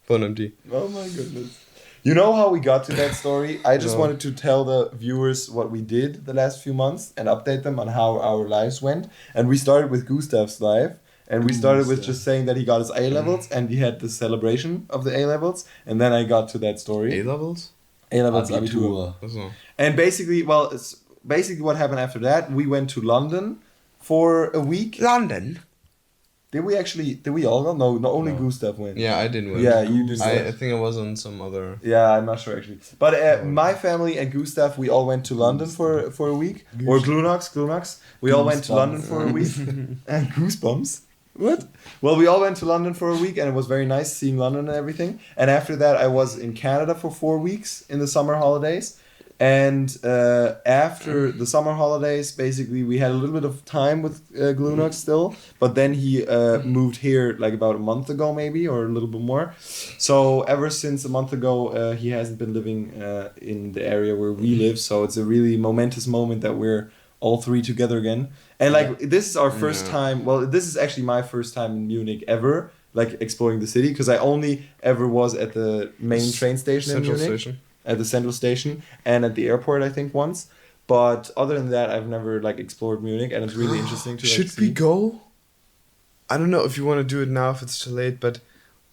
Phone empty.
Oh my goodness. You know how we got to that story? I just
No.
wanted to tell the viewers what we did the last few months and update them on how our lives went. And we started with Gustav's life. And we started with just saying that he got his A levels and he had the celebration of the A levels. And then I got to that story.
A levels?
A levels, Abitur.
Abitur.
And basically, well, it's basically what happened after that. We went to London for a week.
London?
Did we all go? No, not only
No.
Gustav went.
Yeah, I didn't win.
Yeah, you did.
I think I was on some other.
Yeah, I'm not sure actually. But my family and Gustav, we all went to London for a week. Or Glunox. We all went to London for a week. And Goosebumps. What? Well, we all went to London for a week and it was very nice seeing London and everything. And after that, I was in Canada for 4 weeks in the summer holidays. And after the summer holidays, basically, we had a little bit of time with Glunox still. But then he moved here like about a month ago, maybe, or a little bit more. So ever since a month ago, he hasn't been living in the area where we live. So it's a really momentous moment that we're all three together again. And like this is our first time. Well, this is actually my first time in Munich ever, like exploring the city, because I only ever was at the main train station in Munich, at the central station, and at the airport I think once. But other than that, I've never like explored Munich, and it's really interesting to. Like,
Should we go? I don't know if you want to do it now if it's too late, but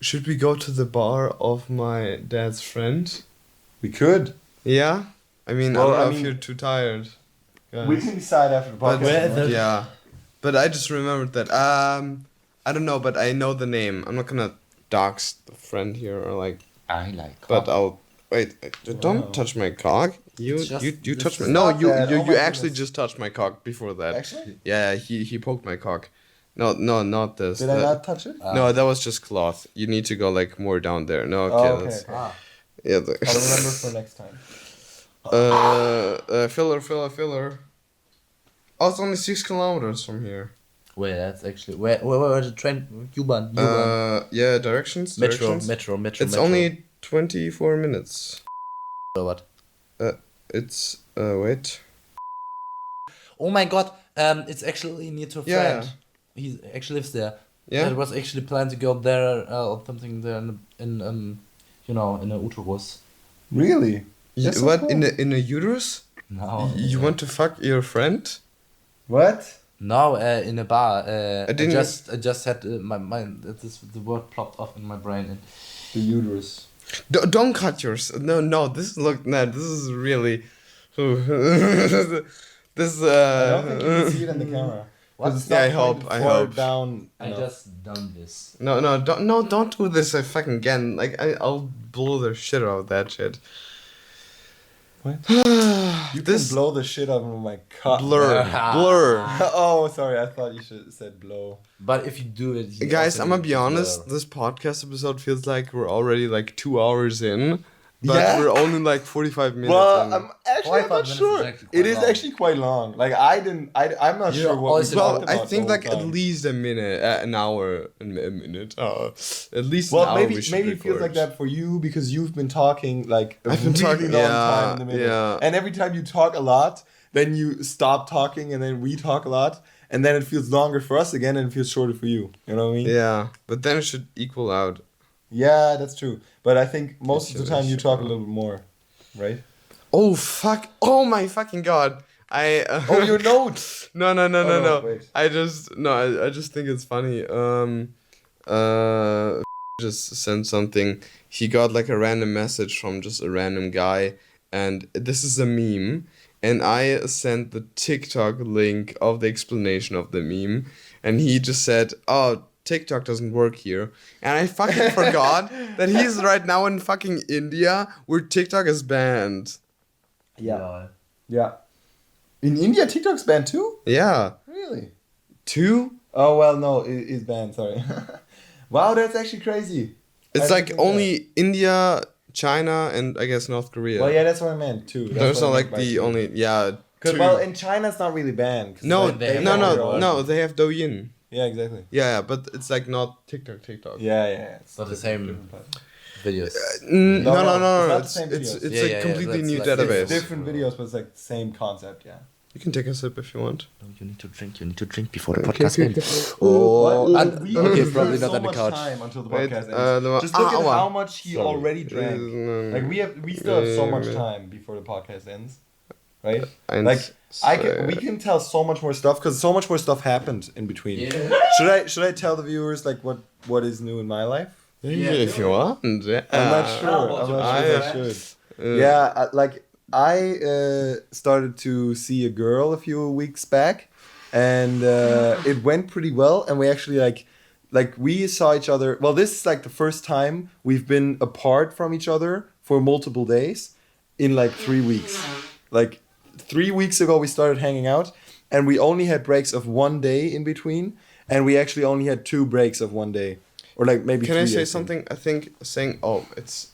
should we go to the bar of my dad's friend?
We could.
Yeah, I mean,
Well,
I don't know
I
if
mean-
you're too tired.
We can decide after the
But
podcast.
yeah, but I just remembered that. I don't know, but I know the name. I'm not gonna dox the friend here or like.
I like.
But I'll wait. Don't
Wow.
touch my cock. You
It's just-
you
this
touched
is
my no.
not
You
that.
you,
Oh
you
my
actually
goodness.
just touched my cock before that.
Actually,
Yeah, he poked my cock. No, not this.
did I not touch it?
No, that was just cloth. You need to go like more down there. No, okay,
Oh, okay.
that's
Ah.
yeah.
I'll remember for next time.
Filler. Oh, it's only 6 kilometers from here.
Wait, that's actually where the train? U-Bahn.
Yeah, directions.
Metro.
It's only 24 minutes.
Or what?
It's wait.
Oh my god! It's actually near to a
Yeah.
friend. He actually lives there.
Yeah.
I was actually planning to go there or something there in in a Uterus.
Really? That's so
What
cool.
in a uterus?
No.
You want to fuck your friend?
What?
No, in a bar. I
didn't-
just had my mind. The word plopped off in my brain. And
The uterus.
Don't cut yours. No. This is really. this
I don't think you can see it in the camera.
What?
'Cause it's
Yeah,
not
I hope,
pointed
I
far
hope.
down.
I
enough.
just done this.
Don't do this fucking again. Like I'll blow the shit out of that shit.
What? You
This-
can blow the shit out of my cock.
Blur.
Oh, sorry. I thought you should have said blow.
But if you do it, you
Guys,
also
I'm gonna
need
be
to
honest.
blur.
This podcast episode feels like we're already like 2 hours in, but
Yeah.
we're only like 45 minutes.
Well,
in.
I'm actually
45
not
minutes
sure.
is actually quite
It is
long.
actually quite long. Like I'm not
You
sure what
always
we
Well,
talked
I
about
think
the
like
whole
at
time.
least a minute, an hour, a minute. At least an
Well,
hour
maybe
we should
maybe it feels
record.
like that for you because you've been talking like a
I've been
really
talking-
long
yeah,
time in the middle.
yeah.
And every time you talk a lot, then you stop talking and then we talk a lot. And then it feels longer for us again and it feels shorter for you. You know what I mean?
Yeah, but then it should equal out.
Yeah, that's true. But I think most of the
should-
time you
should
talk a
go.
little bit more. Right?
Oh fuck! Oh my fucking god!
Oh, your notes!
No,
no,
no.
wait.
I just think it's funny. Just sent something. He got like a random message from just a random guy, and this is a meme. And I sent the TikTok link of the explanation of the meme, and he just said, "Oh, TikTok doesn't work here." And I fucking forgot that he's right now in fucking India, where TikTok is banned.
Yeah. Yeah. In India, TikTok's banned too?
Yeah.
Really?
2?
Oh, well, no, it's banned, sorry. Wow, that's actually crazy.
It's
I
like
didn't know
only India, China, and I guess North Korea.
Well, yeah, that's what I meant too.
Those are like the only, yeah.
'Cause,
two.
well, in China, it's not really banned. 'cause
no,
they have
no,
their
no,
own.
no, they have Douyin.
Yeah, exactly.
Yeah, but it's like not TikTok.
Yeah. It's
not the
different-
same
different platform.
videos.
No,
No,
no,
it's not the
It's
same
it's
videos.
it's
Yeah,
a
yeah,
completely
that's
new
like-
database.
It's different videos, but it's like the same concept, yeah.
You can take a sip if you want.
You need to drink. You need to drink before the
Okay,
podcast
okay,
ends.
Oh,
and- okay, probably not
so
on the
much
couch.
time until the
Wait,
podcast
no,
ends. Just look at
hour.
how much he
Sorry.
already drank. Like we still have so much time before the podcast ends, right? Like we can tell so much more stuff because so much more stuff happened in between.
Yeah.
Should I tell the viewers like what is new in my life?
Yeah, if you want. Yeah.
I'm not sure.
Oh,
I'm not
I-
sure if I should. Yeah, I started to see a girl a few weeks back, and it went pretty well. And we actually like we saw each other. Well, this is like the first time we've been apart from each other for multiple days in like 3 weeks. Like 3 weeks ago, we started hanging out, and we only had breaks of 1 day in between, and we actually only had 2 breaks of 1 day, or like maybe.
Can
3,
I say
think.
something? I think saying, oh, it's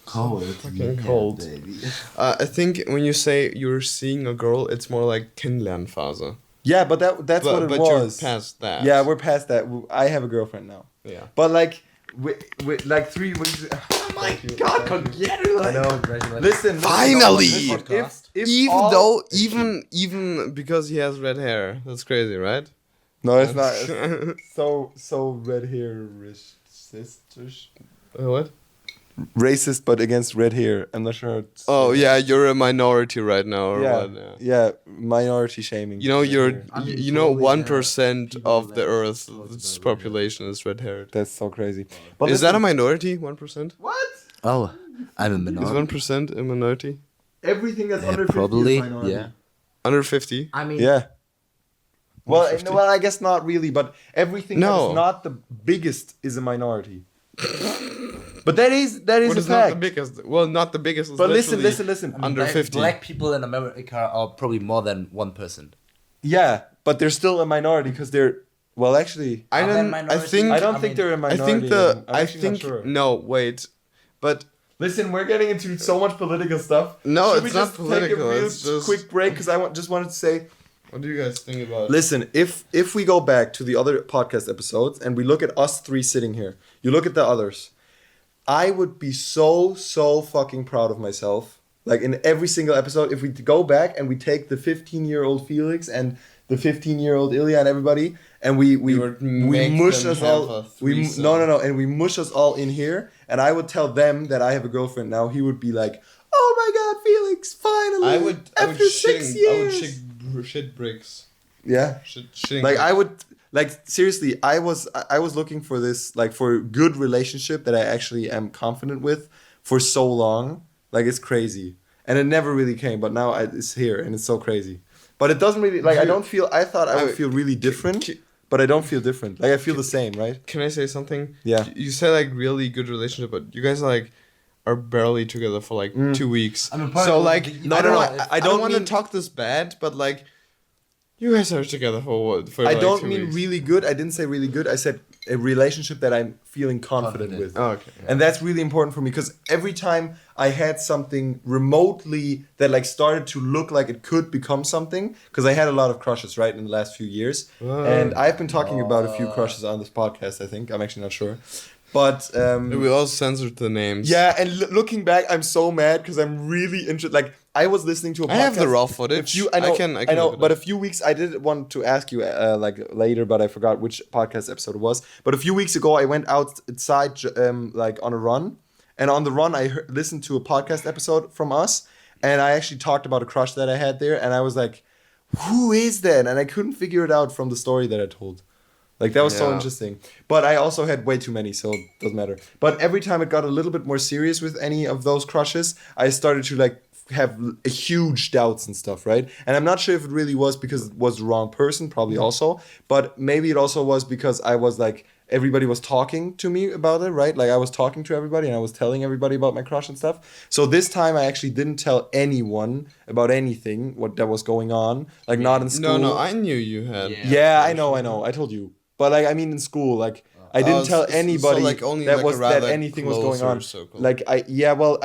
Cold.
fucking cold. I think when you say you're seeing a girl, it's more like Kennenlernphase.
Yeah, but that's what it
but
was.
you're past that.
Yeah, we're past that. I have a girlfriend now.
Yeah.
But like, we like 3 weeks. Oh my God! I know. Listen.
Finally!
listen, if
Even
all-
though, even because he has red hair, that's crazy, right?
No, it's not. It's so red hair racist.
What?
Racist, but against red hair. I'm not sure. How to
Oh
say
yeah, you're a minority right now, or
Yeah.
what? Yeah.
Yeah, minority shaming.
You know,
red
you're
hair.
I mean,
you know
probably
1%
people
of the
that
Earth's
talk about
population is red haired.
That's so crazy. But
Is that a
listen,
minority? 1%?
what?
Oh, I'm a
Is
minority.
1% a minority?
Everything that's
Yeah,
under 50
probably.
is minority.
Yeah.
Under 50?
I mean,
Yeah. Well,
150?
well, I guess not really, but everything that
No.
is not the biggest is a minority. But that is
What
a
is not the
fact.
biggest? Well, not the biggest. Is
But listen.
literally-
I mean,
Under
black,
50.
Black people in America are probably more than 1%.
Yeah, but they're still a minority because they're. Well, actually,
I
Are they
don't. I
minority?
think.
I don't
I
think
mean,
they're a
I
minority.
think the.
I'm
I
actually not
think.
sure.
No, wait. But
Listen, we're getting into so much political stuff.
No,
Should
it's
we
not
just
political,
Take a real
it's just-
quick break because just wanted to say.
what do you guys think about?
Listen, if we go back to the other podcast episodes and we look at us 3 sitting here, you look at the others, I would be so fucking proud of myself. Like in every single episode, if we go back and we take the 15-year-old Felix and the 15-year-old Ilya and everybody, and we
would make
mush
them
us
have
all.
a
We
threesome.
no, and we mush us all in here, and I would tell them that I have a girlfriend now. He would be like, "Oh my God, Felix! Finally!
I would
after 6 years."
shit bricks.
Yeah.
Shitting
Like I
bricks.
would like seriously, I was looking for this like for a good relationship that I actually am confident with for so long. Like it's crazy, and it never really came, but now it's here, and it's so crazy. But it doesn't really like I don't feel. I thought I would feel really different, but I don't feel different. Like I feel the same, right?
Can I say something?
Yeah.
You say like really good relationship, but you guys are like, are barely together for like 2 weeks.
I mean,
so like,
no,
I don't want to
mean-
talk this bad, but like, you guys are together for what? For
I
like
don't
2
mean
weeks.
really good. I didn't say really good. I said a relationship that I'm feeling confident with.
Oh, okay.
And that's really important for me because every time I had something remotely that like started to look like it could become something, because I had a lot of crushes, right, in the last few years. And I've been talking about a few crushes on this podcast, I think. I'm actually not sure. But
We all censored the names.
yeah, and looking back, I'm so mad because I'm really interested. Like, I was listening to a podcast.
I have the raw footage.
I know,
I can
I know,
look it
but
up.
a few weeks, I did want to ask you like later, but I forgot which podcast episode it was. But a few weeks ago, I went outside like on a run, and on the run, I listened to a podcast episode from us, and I actually talked about a crush that I had there, and I was like, who is that? And I couldn't figure it out from the story that I told. Like, that was so
Yeah.
interesting. But I also had way too many, so it doesn't matter. But every time it got a little bit more serious with any of those crushes, I started to, like, have a huge doubts and stuff, right? And I'm not sure if it really was because it was the wrong person, probably also. But maybe it also was because I was, like, everybody was talking to me about it, right? Like, I was talking to everybody and I was telling everybody about my crush and stuff. So this time I actually didn't tell anyone about anything, what that was going on. Like, not in school.
No, I knew you had.
Yeah, I know. I told you. But like, I mean, in school, like, I didn't tell
so
anybody
like only
that
like
was
a
that
rather
anything was going
closer
on.
circle.
Like, I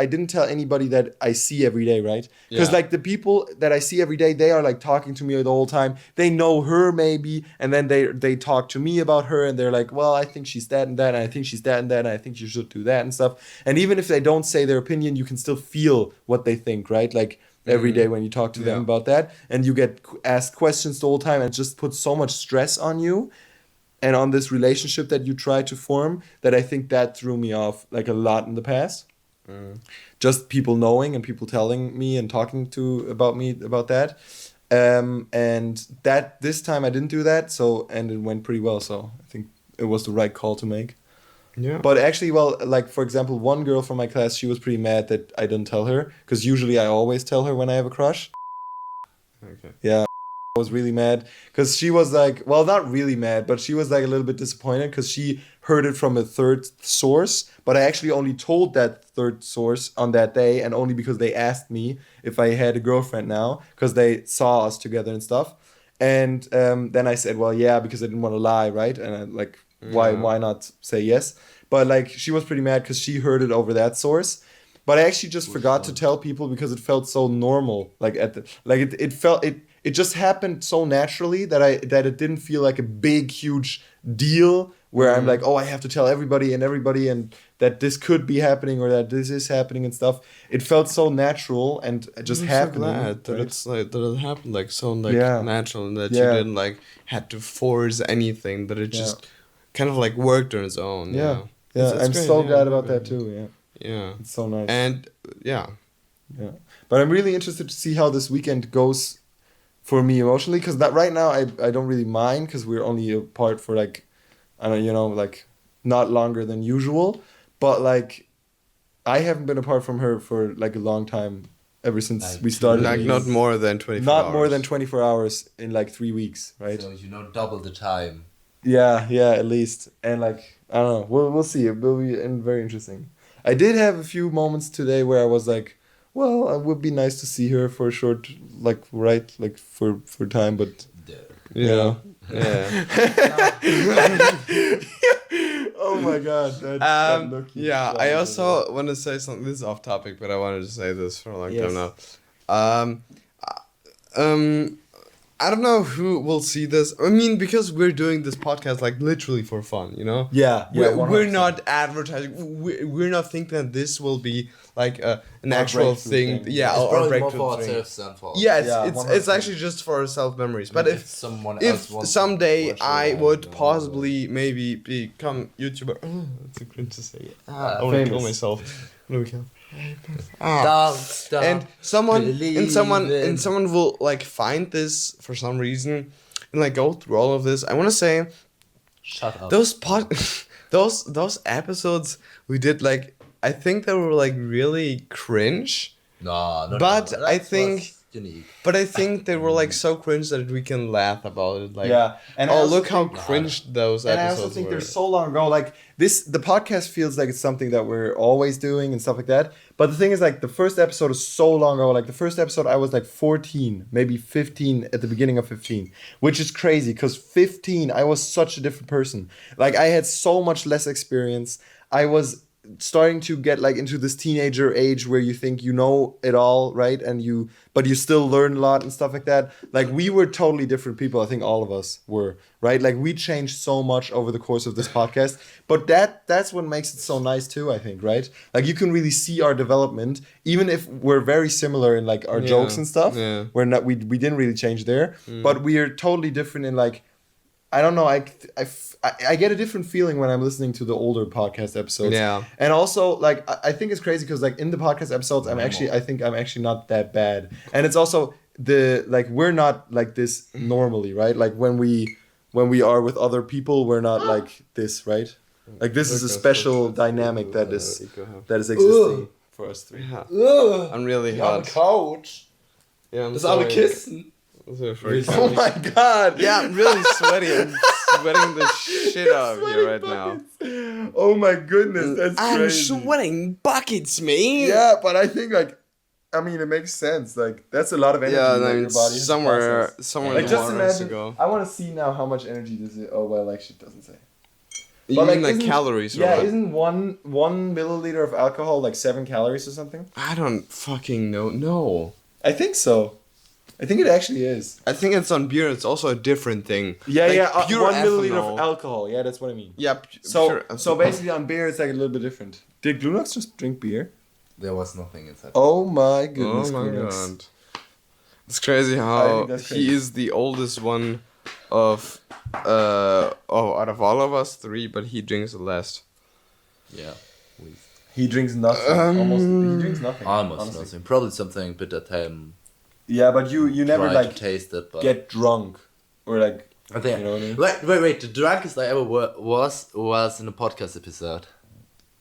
didn't tell anybody that I see every day, right? Because
Yeah.
like the people that I see every day, they are like talking to me the whole time. They know her maybe, and then they talk to me about her, and they're like, well, I think she's that and that, and I think she's that and that, and I think you should do that and stuff. And even if they don't say their opinion, you can still feel what they think, right? Like. Every day when you talk to them
Yeah.
about that, and you get asked questions the whole time, and it just puts so much stress on you and on this relationship that you try to form, that I think that threw me off like a lot in the past. Just people knowing and people telling me and talking to about me about that. And that this time I didn't do that, so and it went pretty well, so I think it was the right call to make.
Yeah.
But actually, well, like for example, one girl from my class, she was pretty mad that I didn't tell her, because usually I always tell her when I have a crush.
Okay.
Yeah, I was really mad because she was like, well, not really mad, but she was like a little bit disappointed because she heard it from a third source, but I actually only told that third source on that day, and only because they asked me if I had a girlfriend now, because they saw us together and stuff. And then I said, well, yeah, because I didn't want to lie, right? And I like, why not say yes? But like, she was pretty mad because she heard it over that source. But I actually just forgot to tell people because it felt so normal. Like it just happened so naturally that it didn't feel like a big, huge deal where I'm like, oh, I have to tell everybody and that this could be happening or that this is happening and stuff. It felt so natural and just
I'm
happening.
so glad that
right?
it's like that it happened like so like
Yeah.
natural, and that
Yeah.
you didn't like had to force anything. That it just kind of like worked on its own. you
Yeah.
know?
Yeah,
It's
I'm
great,
so
yeah,
glad
yeah,
about
yeah.
that too. Yeah,
Yeah.
it's so nice.
And yeah.
Yeah, but I'm really interested to see how this weekend goes for me emotionally, because that right now I don't really mind because we're only apart for like, I don't like not longer than usual, but like I haven't been apart from her for like a long time, ever since
Like
we
2
started.
Like
days.
not more than 24
Not
hours.
more than 24 hours in like 3 weeks, right?
So double the time.
Yeah, at least. And like, I don't know, we'll see. It will be very interesting. I did have a few moments today where I was like, well, it would be nice to see her for a short, like, right, like for time, but
Yeah.
oh my god, that look.
Yeah, I also want to say something. This is off topic, but I wanted to say this for a long time now. I don't know who will see this. I mean, because we're doing this podcast like literally for fun, you know?
Yeah,
We're not advertising. We're not thinking that this will be like an actual
breakthrough
thing.
thing.
Yeah,
It's
or
probably more
breakthrough
for
thing.
ourselves than for
Yeah,
Yeah,
it's
100%.
actually just for our self memories. But if
someone else wants
someday
to watch
I
it,
would
don't know.
possibly maybe become YouTuber. That's a cringe to say. I want to
famous.
kill myself. No, we can't.
Stop.
And someone
Believe
and
it.
someone will like find this for some reason and like go through all of this. I want to say
Shut up.
those those episodes we did, like I think they were like really cringe.
No,
But I
that
think
was unique.
But I think they were like so cringe that we can laugh about it. Like,
Yeah, and I
oh,
also
look how
think-
cringe those
And I
episodes
also think
were.
they're so long ago. Like the podcast feels like it's something that we're always doing and stuff like that. But the thing is, like, the first episode is so long ago. Like the first episode, I was like 14, maybe 15 at the beginning of 15, which is crazy because 15, I was such a different person. Like I had so much less experience. I was starting to get like into this teenager age where you think you know it all, right? But you still learn a lot and stuff like that. Like we were totally different people. I think all of us were, right? Like we changed so much over the course of this podcast. But that's what makes it so nice too, I think, right? Like you can really see our development, even if we're very similar in like our jokes and stuff.
Yeah.
We didn't really change there, but we are totally different in like, I don't know. I get a different feeling when I'm listening to the older podcast episodes.
Yeah.
And also, like, I think it's crazy because, like, in the podcast episodes, I think I'm actually not that bad. And it's also we're not like this normally, right? Like when we are with other people, we're not like this, right? Like this is a special dynamic that is existing for us three.
Yeah. I'm really hot.
Couch.
Yeah, I'm
Das arme
sorry.
Kissen.
Oh my god!
Yeah, I'm really sweaty. I'm sweating the shit out of you right now.
Oh my goodness, that's crazy.
I'm sweating buckets, man.
Yeah, but I think like, I mean, it makes sense. Like that's a lot of energy
Yeah,
that
I
your
mean,
body has to
somewhere
process.
in
Like
the
just
water has to
imagine.
go.
I want to see now how much energy this is. Oh well, actually, it doesn't say.
You
But,
mean
like,
like
isn't-
calories or
Yeah,
what?
isn't one milliliter of alcohol like 7 calories or something?
I don't fucking know. No.
I think so. I think it actually is.
I think it's on beer. It's also a different thing.
Yeah,
Like, pure
1 milliliter
ethanol.
of alcohol. Yeah, that's what I mean.
Yeah.
So
pure
so
ethanol.
basically on beer it's like a little bit different. Did Glunox just drink beer?
There was nothing inside.
Oh my goodness,
Oh my
Glunox.
god. It's crazy
I
how
think that's
he
crazy.
is the oldest one of out of all of us three, but he drinks the last.
Yeah.
He drinks nothing. He drinks nothing.
Almost
honestly.
nothing. Probably something bitter time.
Yeah, but you never
Try
like
to taste it, but
get drunk or like
I think.
you know what I mean?
Wait. The drunkest I ever was in a podcast episode.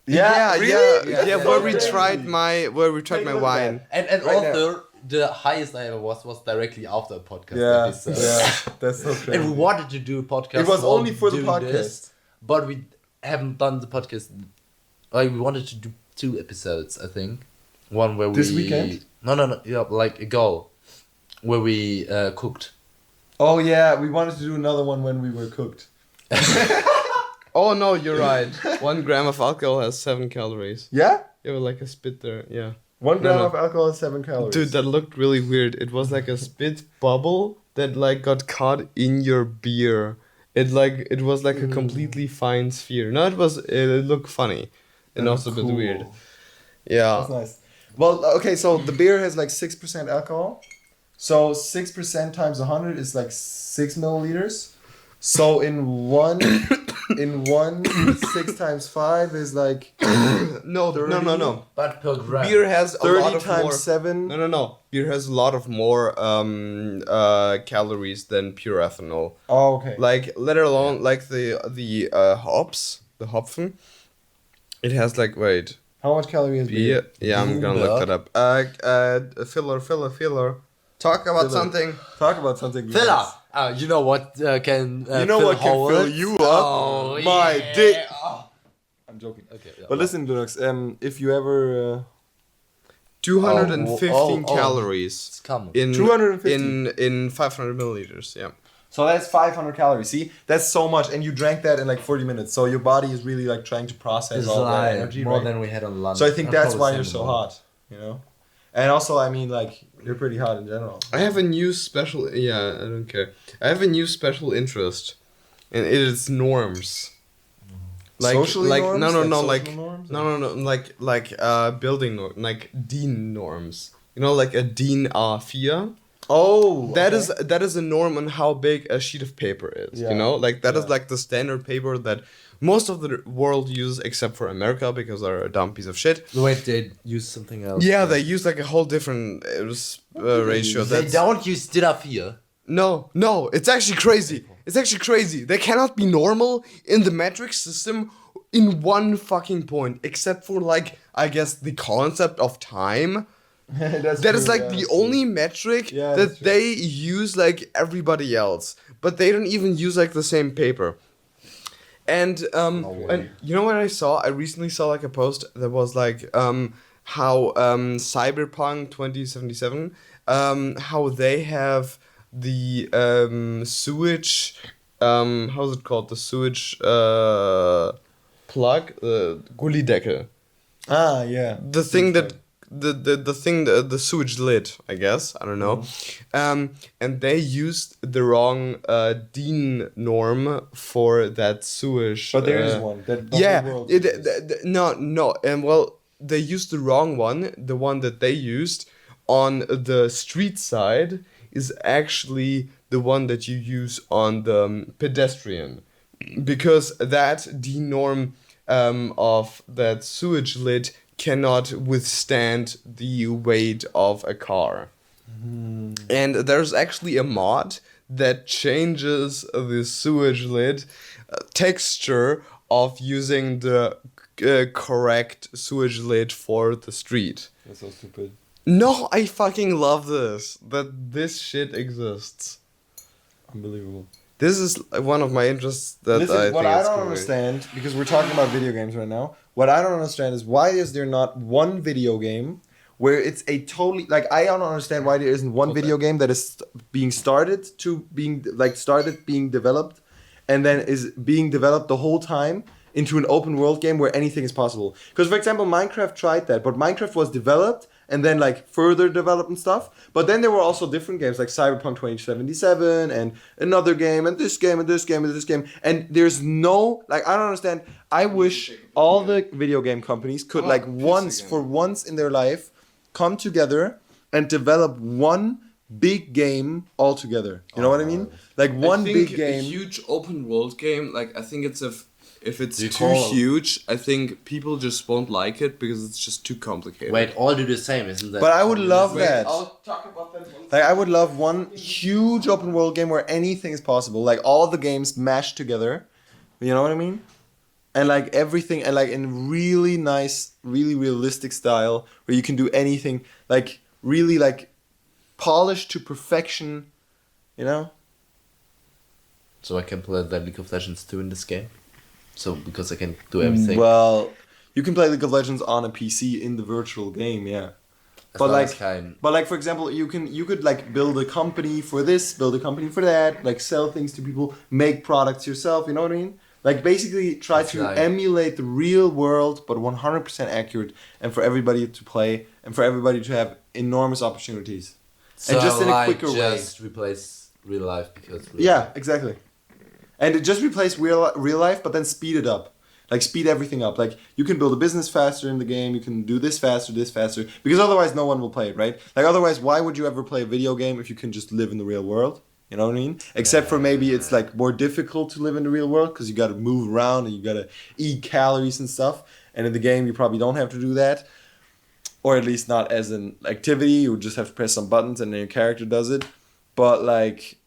Yeah,
really?
where we
Crazy.
tried my
Take a look at
wine.
And
Right
also the highest I ever was directly after a podcast
Yeah,
episode.
yeah, that's so crazy.
And we wanted to do a podcast.
It was
while
only for the
doing
podcast.
this, but we haven't done the podcast. Like we wanted to do 2 episodes, I think. One where
This
we
weekend?
No. Yeah, like ago, where we cooked.
Oh yeah, we wanted to do another one when we were cooked.
Oh no, you're right. 1 gram of alcohol has 7 calories.
Yeah?
You have like a spit there, yeah.
1 gram
no.
of alcohol is 7 calories.
Dude, that looked really weird. It was like a spit bubble that like got caught in your beer. It was like a completely fine sphere. No, it looked funny and also a bit
Cool.
weird. Yeah.
That's nice. Well, okay, so the beer has like 6% alcohol. So 6% times 100 is like 6 milliliters. So in one 6 times 5 is like
No.
But per gram.
Beer has a
30
lot of
times
more.
7.
No. Beer has a lot of more calories than pure ethanol.
Oh, okay.
Like, let alone like the hops, the Hopfen. It has like
How much calorie is beer?
beer. Yeah, I'm gonna look that up. Filler. Talk about
Filler.
something.
Talk about something.
Filler. You know what can
You know what can
hold
fill
it?
you up?
Oh,
My
yeah.
dick.
Oh.
I'm joking.
Okay. Yeah,
But listen, Lunox, if you ever
215
oh.
calories
It's coming.
in
250.
in 500 milliliters. Yeah.
so that's 500 calories. See, that's so much, and you drank that in like 40 minutes. So your body is really like trying to process
It's
all that
like
energy,
more
right?
than we had on lunch.
So I think
And
that's
probably
why
same
you're so
amount.
hot, you know. And also, I mean, like you're pretty hot in general.
I have a new special. Yeah, I don't care. I have a new special interest, and it is norms. Like,
Socially
like
norms?
no,
social
like
norms?
no, like building like DIN norms. You know, like a DIN A4.
Oh,
That
okay.
is a norm on how big a sheet of paper is.
Yeah.
You know, like that is
Yeah.
like the standard paper that most of the world uses, except for America because they're a dumb piece of shit.
Wait, they use something else.
Yeah, they use like a whole different ratio.
They
That's
don't use dinner.
no, it's actually crazy. It's actually crazy. They cannot be normal in the metric system in one fucking point, except for like I guess the concept of time. That is like the only metric that they use like everybody else, but they don't even use like the same paper. And and you know what I saw? I recently saw like a post that was like how Cyberpunk 2077 how they have the sewage how's it called, the sewage plug, Gullydeckel.
Ah, yeah.
The thing that the sewage lid, I guess, I don't know. And they used the wrong DIN norm for that sewage.
But there is one. That the
Yeah,
whole world uses.
no, and well, they used the wrong one. The one that they used on the street side is actually the one that you use on the pedestrian, because that DIN norm of that sewage lid cannot withstand the weight of a car. And there's actually a mod that changes the sewage lid texture of using the correct sewage lid for the street.
That's so stupid.
No, I fucking love this. That this shit exists.
Unbelievable.
This is one of my interests that
Listen,
I think
what I
is
don't
cool.
understand, because we're talking about video games right now, what I don't understand is why is there not one video game where it's a totally, like, I don't understand why there isn't one video game that is being started being developed and then is being developed the whole time into an open world game where anything is possible. Because, for example, Minecraft tried that, but Minecraft was developed and then like further developed and stuff. But then there were also different games like Cyberpunk 2077 and another game and this game and this game and this game. And there's no, like, I don't understand. I wish all the video game companies could for once in their life come together and develop one big game all together. You know what I mean? Like one big game.
A huge open world game, like I think it's if it's
You
too
call-
huge, I think people just won't like it because it's just too complicated.
Wait, all do the same, isn't that?
But I would love that.
I'll talk about that one.
Like I would love one huge open world game where anything is possible. Like all the games mashed together. You know what I mean? And like everything, and like in really nice, really realistic style where you can do anything. Like really like polished to perfection. You know?
So I can play the League of Legends 2 in this game? So, because I can do everything?
Well, you can play League of Legends on a PC in the virtual game, yeah.
As
But
long
like,
as kind-
but like for example, you could like build a company for this, build a company for that, like sell things to people, make products yourself. You know what I mean? Like basically try
That's
to
like-
emulate the real world, but 100% accurate, and for everybody to play, and for everybody to have enormous opportunities.
So
and just in a
like
quicker way.
just replace real life because...
Yeah, exactly. And it just replace real life, but then speed it up. Like speed everything up. Like you can build a business faster in the game. You can do this faster. Because otherwise no one will play it, right? Like otherwise, why would you ever play a video game if you can just live in the real world? You know what I mean? Except for maybe it's like more difficult to live in the real world because you got to move around and you got to eat calories and stuff. And in the game, you probably don't have to do that. Or at least not as an activity. You just have to press some buttons and then your character does it. But like...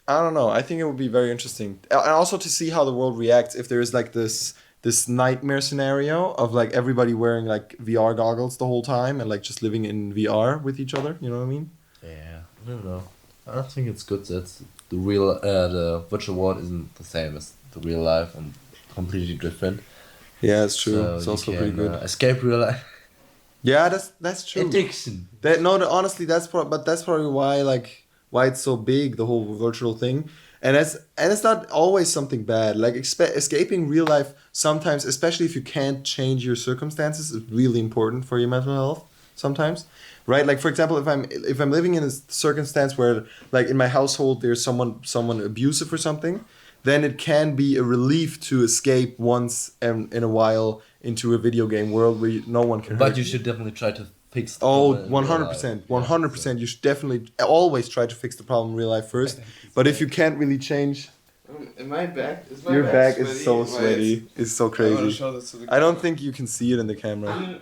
I don't know. I think it would be very interesting, and also to see how the world reacts if there is like this nightmare scenario of like everybody wearing like VR goggles the whole time and like just living in VR with each other. You know what I mean?
Yeah, I don't know. I don't think it's good that the real, the virtual world isn't the same as the real life and completely different.
Yeah, it's true.
So
it's
you
also
can,
pretty good.
Escape real life.
Yeah, that's true.
Addiction.
Honestly, that's probably why it's so big, the whole virtual thing. And it's not always something bad. Like escaping real life sometimes, especially if you can't change your circumstances, is really important for your mental health sometimes. Right? Like for example, if I'm living in a circumstance where like in my household there's someone abusive or something, then it can be a relief to escape once in a while into a video game world where no one can hurt
But you should definitely try to fix the
Oh,
problem in real
100%.
life.
100%. You should definitely always try to fix the problem in real life first. But if you can't really change...
Am I back? Is my
Your back
sweaty?
is so
Wait,
sweaty. It's so
I wanna
crazy.
show this to the
I don't
camera.
think you can see it in the camera.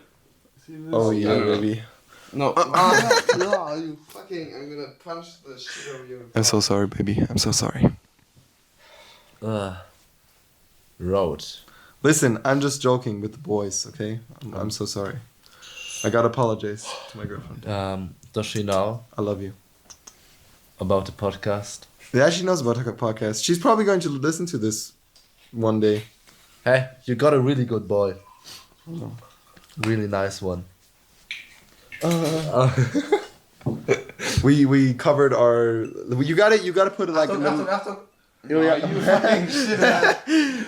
See this?
Oh yeah,
No.
baby.
No. No, you fucking... I'm gonna punch the shit out of you.
I'm so sorry, baby. I'm so sorry.
Road.
Listen, I'm just joking with the boys, okay? I'm so sorry. I gotta apologize to my girlfriend.
Does she know
I love you.
about the podcast?
Yeah, she knows about her podcast. She's probably going to listen to this one day.
Hey, you got a really good boy. Really nice one.
We covered our. You gotta put it like.
Ilya, you fucking shit, man.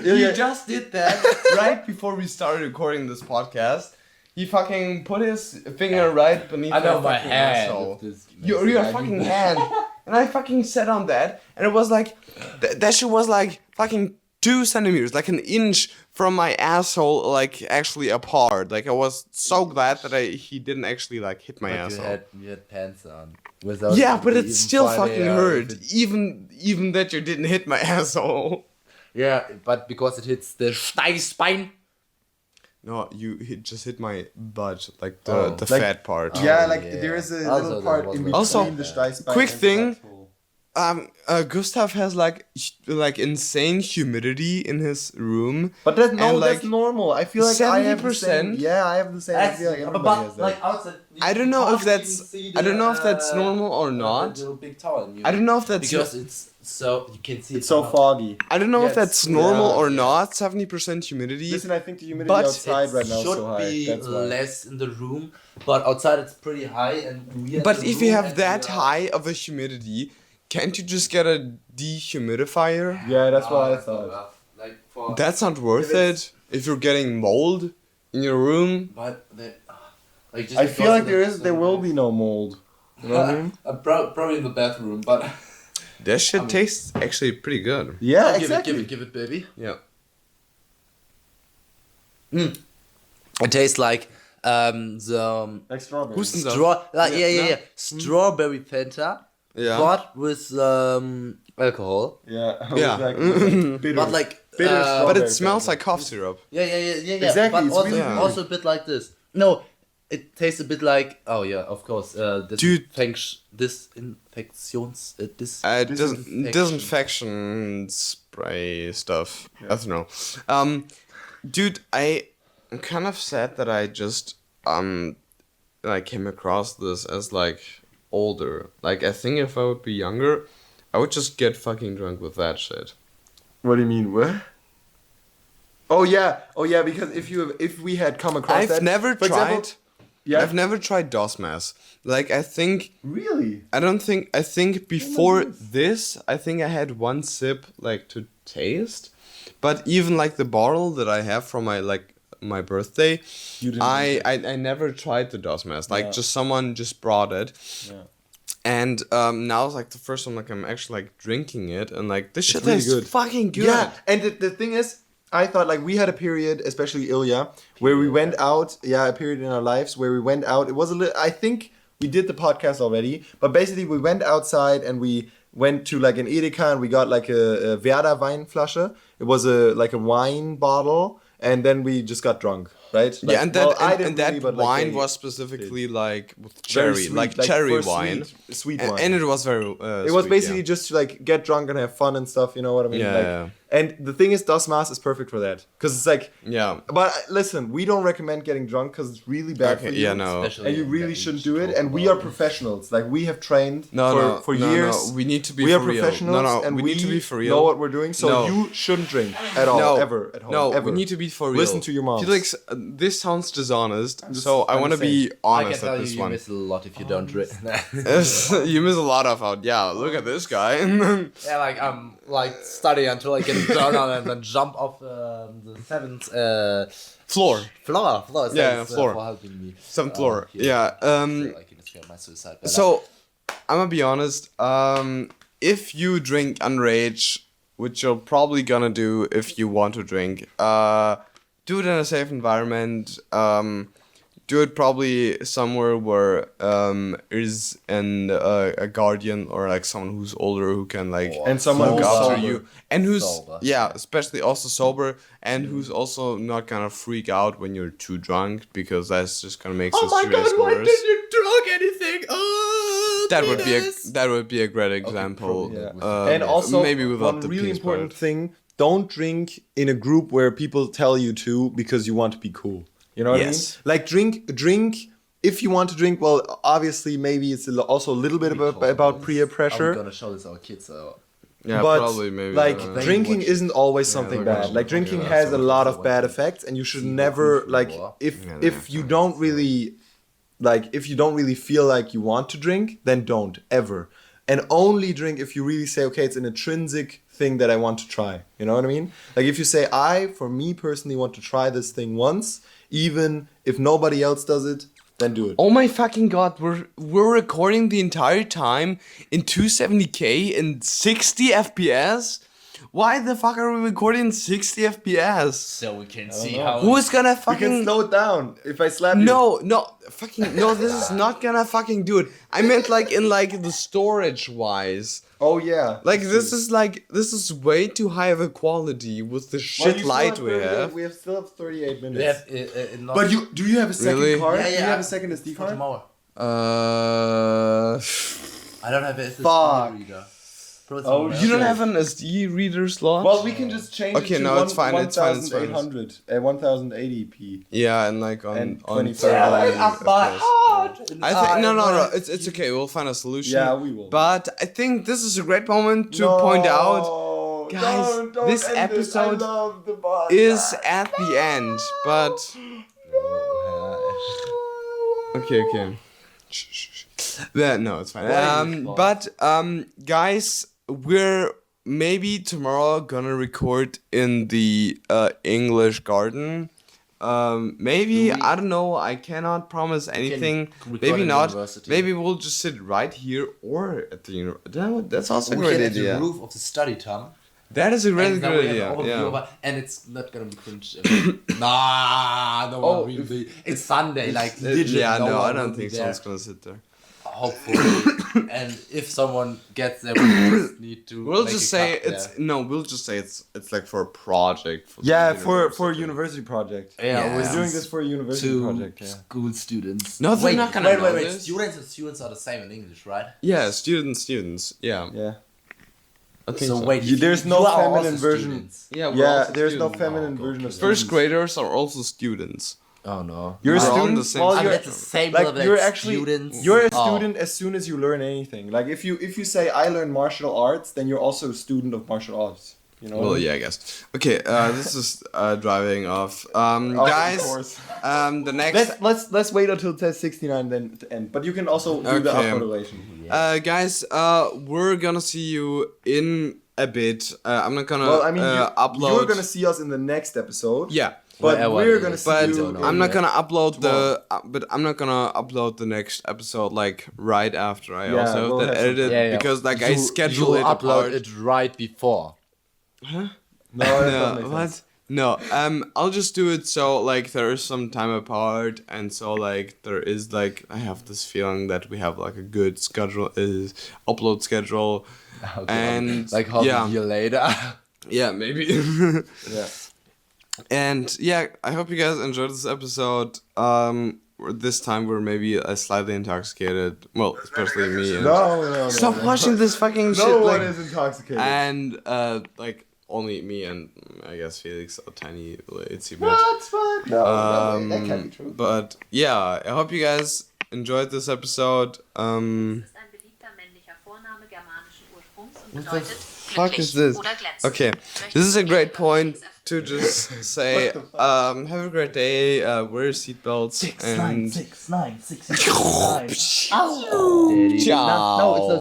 You just did that right before we started recording this podcast. He fucking put his finger right beneath
I know
my
my
fucking
hand.
asshole.
This-
Your fucking hand. And I fucking sat on that, and it was like, that shit was like fucking 2 centimeters, like an inch from my asshole, like actually apart. Like I was so glad that he didn't actually like hit my
But
asshole.
you had pants on. Without
Yeah, but
even
it still
finding
fucking
out
hurt.
if it-
Even that you didn't hit my asshole.
Yeah, but because it hits the Steißbein.
No, just hit my butt, like the
Oh.
Like-
fat part.
Yeah, like
yeah.
there is a
Also,
little
that
part
was
in
not-
between
Also,
the Steißbein
quick
and the
thing.
butthole.
Gustav has like insane humidity in his room.
But that's
And, like,
that's normal. I feel like I have the same.
70%?
Yeah, I have the same. I feel like everybody has that.
outside,
I don't know if that's normal or not.
Big towel in you.
I don't know if that's
because it's so you can see
It's so foggy.
I don't know if
Yes,
that's normal
yeah.
or not. 70% humidity.
Listen, I think the humidity
But
outside right now is
should
so high.
be
That's why.
less in the room, but outside it's pretty high. And we
But if you have that high of a humidity, can't you just get a dehumidifier?
Yeah, that's what I thought.
Like for
That's not worth
If it's-
it. If you're getting mold in your room.
but like just
I feel like
because
there will be no mold. You know what I mean?
Probably in the bathroom, but
That shit
mean-
tastes actually pretty good.
Yeah,
give
exactly.
it, baby.
Yeah.
It tastes like the
Like strawberry.
Hustensaft.
yeah. Strawberry Fanta,
Yeah.
but with alcohol.
Yeah.
Yeah.
Like, bitter.
But like
Bitter
But
strawberry
it smells
Fanta.
like cough syrup.
yeah.
Exactly,
But
it's
also,
really
good.
also a bit like this. No, it tastes a bit like of course.
Dude.
Disinfections.
Disinfection spray stuff. I don't know. Dude, I'm kind of sad that I just like came across this as like older. Like I think if I would be younger, I would just get fucking drunk with that shit.
What do you mean? What? Oh yeah. Because if we had come across
I've
that,
never
for
tried.
example- yeah.
I've never tried DOSMAS. Like I think
Really?
I think before this, I think I had one sip like to taste, but even like the bottle that I have from my birthday,
You didn't.
I never tried the DOSMAS. Like
Yeah.
just someone just brought it,
Yeah.
and now it's like the first time like I'm actually like drinking it, and like this shit
really
tastes
good.
fucking good.
Yeah, and the thing is, I thought like we had a period, especially Ilya, where we went out. Yeah, a period in our lives where we went out. It was a little. I think we did the podcast already, but basically we went outside and we went to like an Edeka and we got like a Werder Weinflasche. It was like a wine bottle, and then we just got drunk, right? Like,
Yeah, and that
I
and
didn't
that
really, but, like,
wine
they-
was specifically like with
very
cherry,
sweet,
like cherry
for
wine,
sweet
and,
wine.
and it was very.
It was basically just to like get drunk and have fun and stuff. You know what I mean?
Yeah,
Like,
yeah.
And the thing is, Das Maß is perfect for that because it's like.
yeah.
But listen, we don't recommend getting drunk because it's really bad for
Okay,
you.
yeah, no.
And you really shouldn't do it. And we are professionals. Like we have trained for years.
No. We need to be
We
for
are
real.
professionals,
No,
and
we need to be for real.
know what we're doing. So
No.
you shouldn't drink at all,
No,
ever at home.
No,
ever.
we need to be for real.
Listen to your moms.
Felix, this sounds dishonest, so I
I'm
want to
saying.
be
I can
honest
tell
at
you,
this
you
one.
miss a lot if you don't drink.
You miss a lot of out. Yeah, look at this guy.
Yeah, like I'm like study until I get down and then jump off the 7th
Floor.
floor.
Yeah,
Thanks,
floor.
for helping me.
7th floor.
here.
Yeah.
So I can describe my suicide better.
So, I'm gonna be honest. If you drink underage, which you're probably gonna do if you want to drink, do it in a safe environment. Do it probably somewhere where is a guardian or like someone who's older who can like
And someone
look
who's
after
sober.
you, and who's
Sober.
especially also sober, and who's also not gonna freak out when you're too drunk, because that's just gonna make the situation worse.
you drink anything? Oh,
That would be a great example.
Yeah. And also,
maybe without
one
the
really
penis
important
part.
thing: don't drink in a group where people tell you to because you want to be cool. You know what
Yes.
I mean? Like drink if you want to drink, well, obviously maybe it's also a little bit about peer pressure.
I'm gonna show this to our kids. So.
Yeah,
but
probably maybe.
like
They
drinking
watch it.
isn't always something
they're
bad.
watching
Like
it.
drinking
Yeah,
has a
so
lot
watch
of
it.
bad effects, and you should
See
never
what
like
war.
if you don't really feel like you want to drink, then don't ever. And only drink if you really say, okay, it's an intrinsic thing that I want to try. You know what I mean? Like if you say, for me personally, want to try this thing once, even if nobody else does it, then do it.
Oh my fucking god, we're recording the entire time in 270k in 60 FPS? Why the fuck are we recording in 60 FPS?
So we can see
know.
how.
Who is gonna
You can
fucking...
slow it down if I slap you.
No, this is not gonna fucking do it. I meant like in like the storage wise.
Oh yeah.
Like this is way too high of a quality with the shit light we have.
We still have 38 minutes.
We have,
But do you have a second
Really?
card?
Yeah,
Do you
yeah.
have a second SD
for
card?
tomorrow.
Uh,
I don't have a SSD
Fuck.
reader.
Oh,
you don't have an SD reader slot?
Well, we can just change
Okay,
it to
no, it's fine, it's fine, it's fine.
1080p.
Yeah, and like on
And
30
25.
FPS. I think no, it's okay. We'll find a solution.
Yeah, we will.
But I think this is a great moment to point out, guys,
don't
this
end
episode
I love the bot.
is at the end. But okay. Yeah, no, it's fine. But guys, we're maybe tomorrow gonna record in the English garden. Maybe I don't know. I cannot promise anything.
record
Maybe
in
not.
university.
Maybe we'll just sit right here or at the university. That's also a
We
great
can at the
idea.
roof of the study tunnel.
That is a really
And then
good
we have
idea.
an overview
Yeah.
over- and it's not gonna be cringe. Nah, no one will be. It's Sunday, like legit.
Yeah, no, I
one
don't
will be
think
there.
someone's gonna sit there.
Hopefully, and if someone gets there, we just need to.
We'll
make
just
a
say
cut
it's
there.
no. We'll just say it's like for a project. For the
Yeah, for a
university.
university project.
Yeah,
We're doing this for a university
to
project. Yeah.
school students.
No, they're not gonna know
wait.
this.
Students and students are the same in English, right?
Yeah, students. Yeah.
Yeah.
I think
So wait,
There's no
you are
feminine
also
version.
students.
Yeah, we're
Yeah,
also
there's no
students.
feminine
Oh,
version of
okay.
First
students.
graders are also students.
Oh no.
You're a
We're on
student.
the same
Well,
I'm
you're,
at the same
like
level
you're
as
actually
students.
you're a
Oh.
student as soon as you learn anything. Like if you say I learn martial arts, then you're also a student of martial arts. You know.
Well, yeah, I guess. Okay, this is driving off.
Of
Guys,
course.
the next.
Let's wait until it says 69 then to end. But you can also do the
Okay.
up moderation.
Guys, we're gonna see you in a bit. I'm not gonna
Well, I mean,
upload.
you're gonna see us in the next episode.
Yeah,
But
Whatever
we're
it
gonna
is.
see
but
you.
I'm not gonna upload
tomorrow.
but I'm not gonna upload the next episode like right after. I
Yeah,
also have
we'll
that
have some-
edited
Yeah, yeah.
because like I schedule
you
it
upload
apart.
it right before.
No, that doesn't make
what?
sense.
No, I'll just do it so like there is some time apart, and so like there is like I have this feeling that we have like a good schedule, upload schedule, and
like half
yeah,
a year later.
yeah, maybe.
Yeah.
And yeah, I hope you guys enjoyed this episode. This time we're maybe slightly intoxicated. Well, especially me. And
No.
Stop watching this fucking shit.
No one
like,
is intoxicated.
and like only me and I guess Felix a tiny itsy bit.
What? No, that can't be true.
But yeah, I hope you guys enjoyed this episode.
ist ein beliebter männlicher Vorname germanischen Ursprungs und
What the
bedeutet
fuck is
glücklich
this?
oder glänzend.
Okay, this is a great point to just say, have a great day, wear your seatbelts, and
6, 9, 6, 9, 6, 9.
ciao.
No, it's not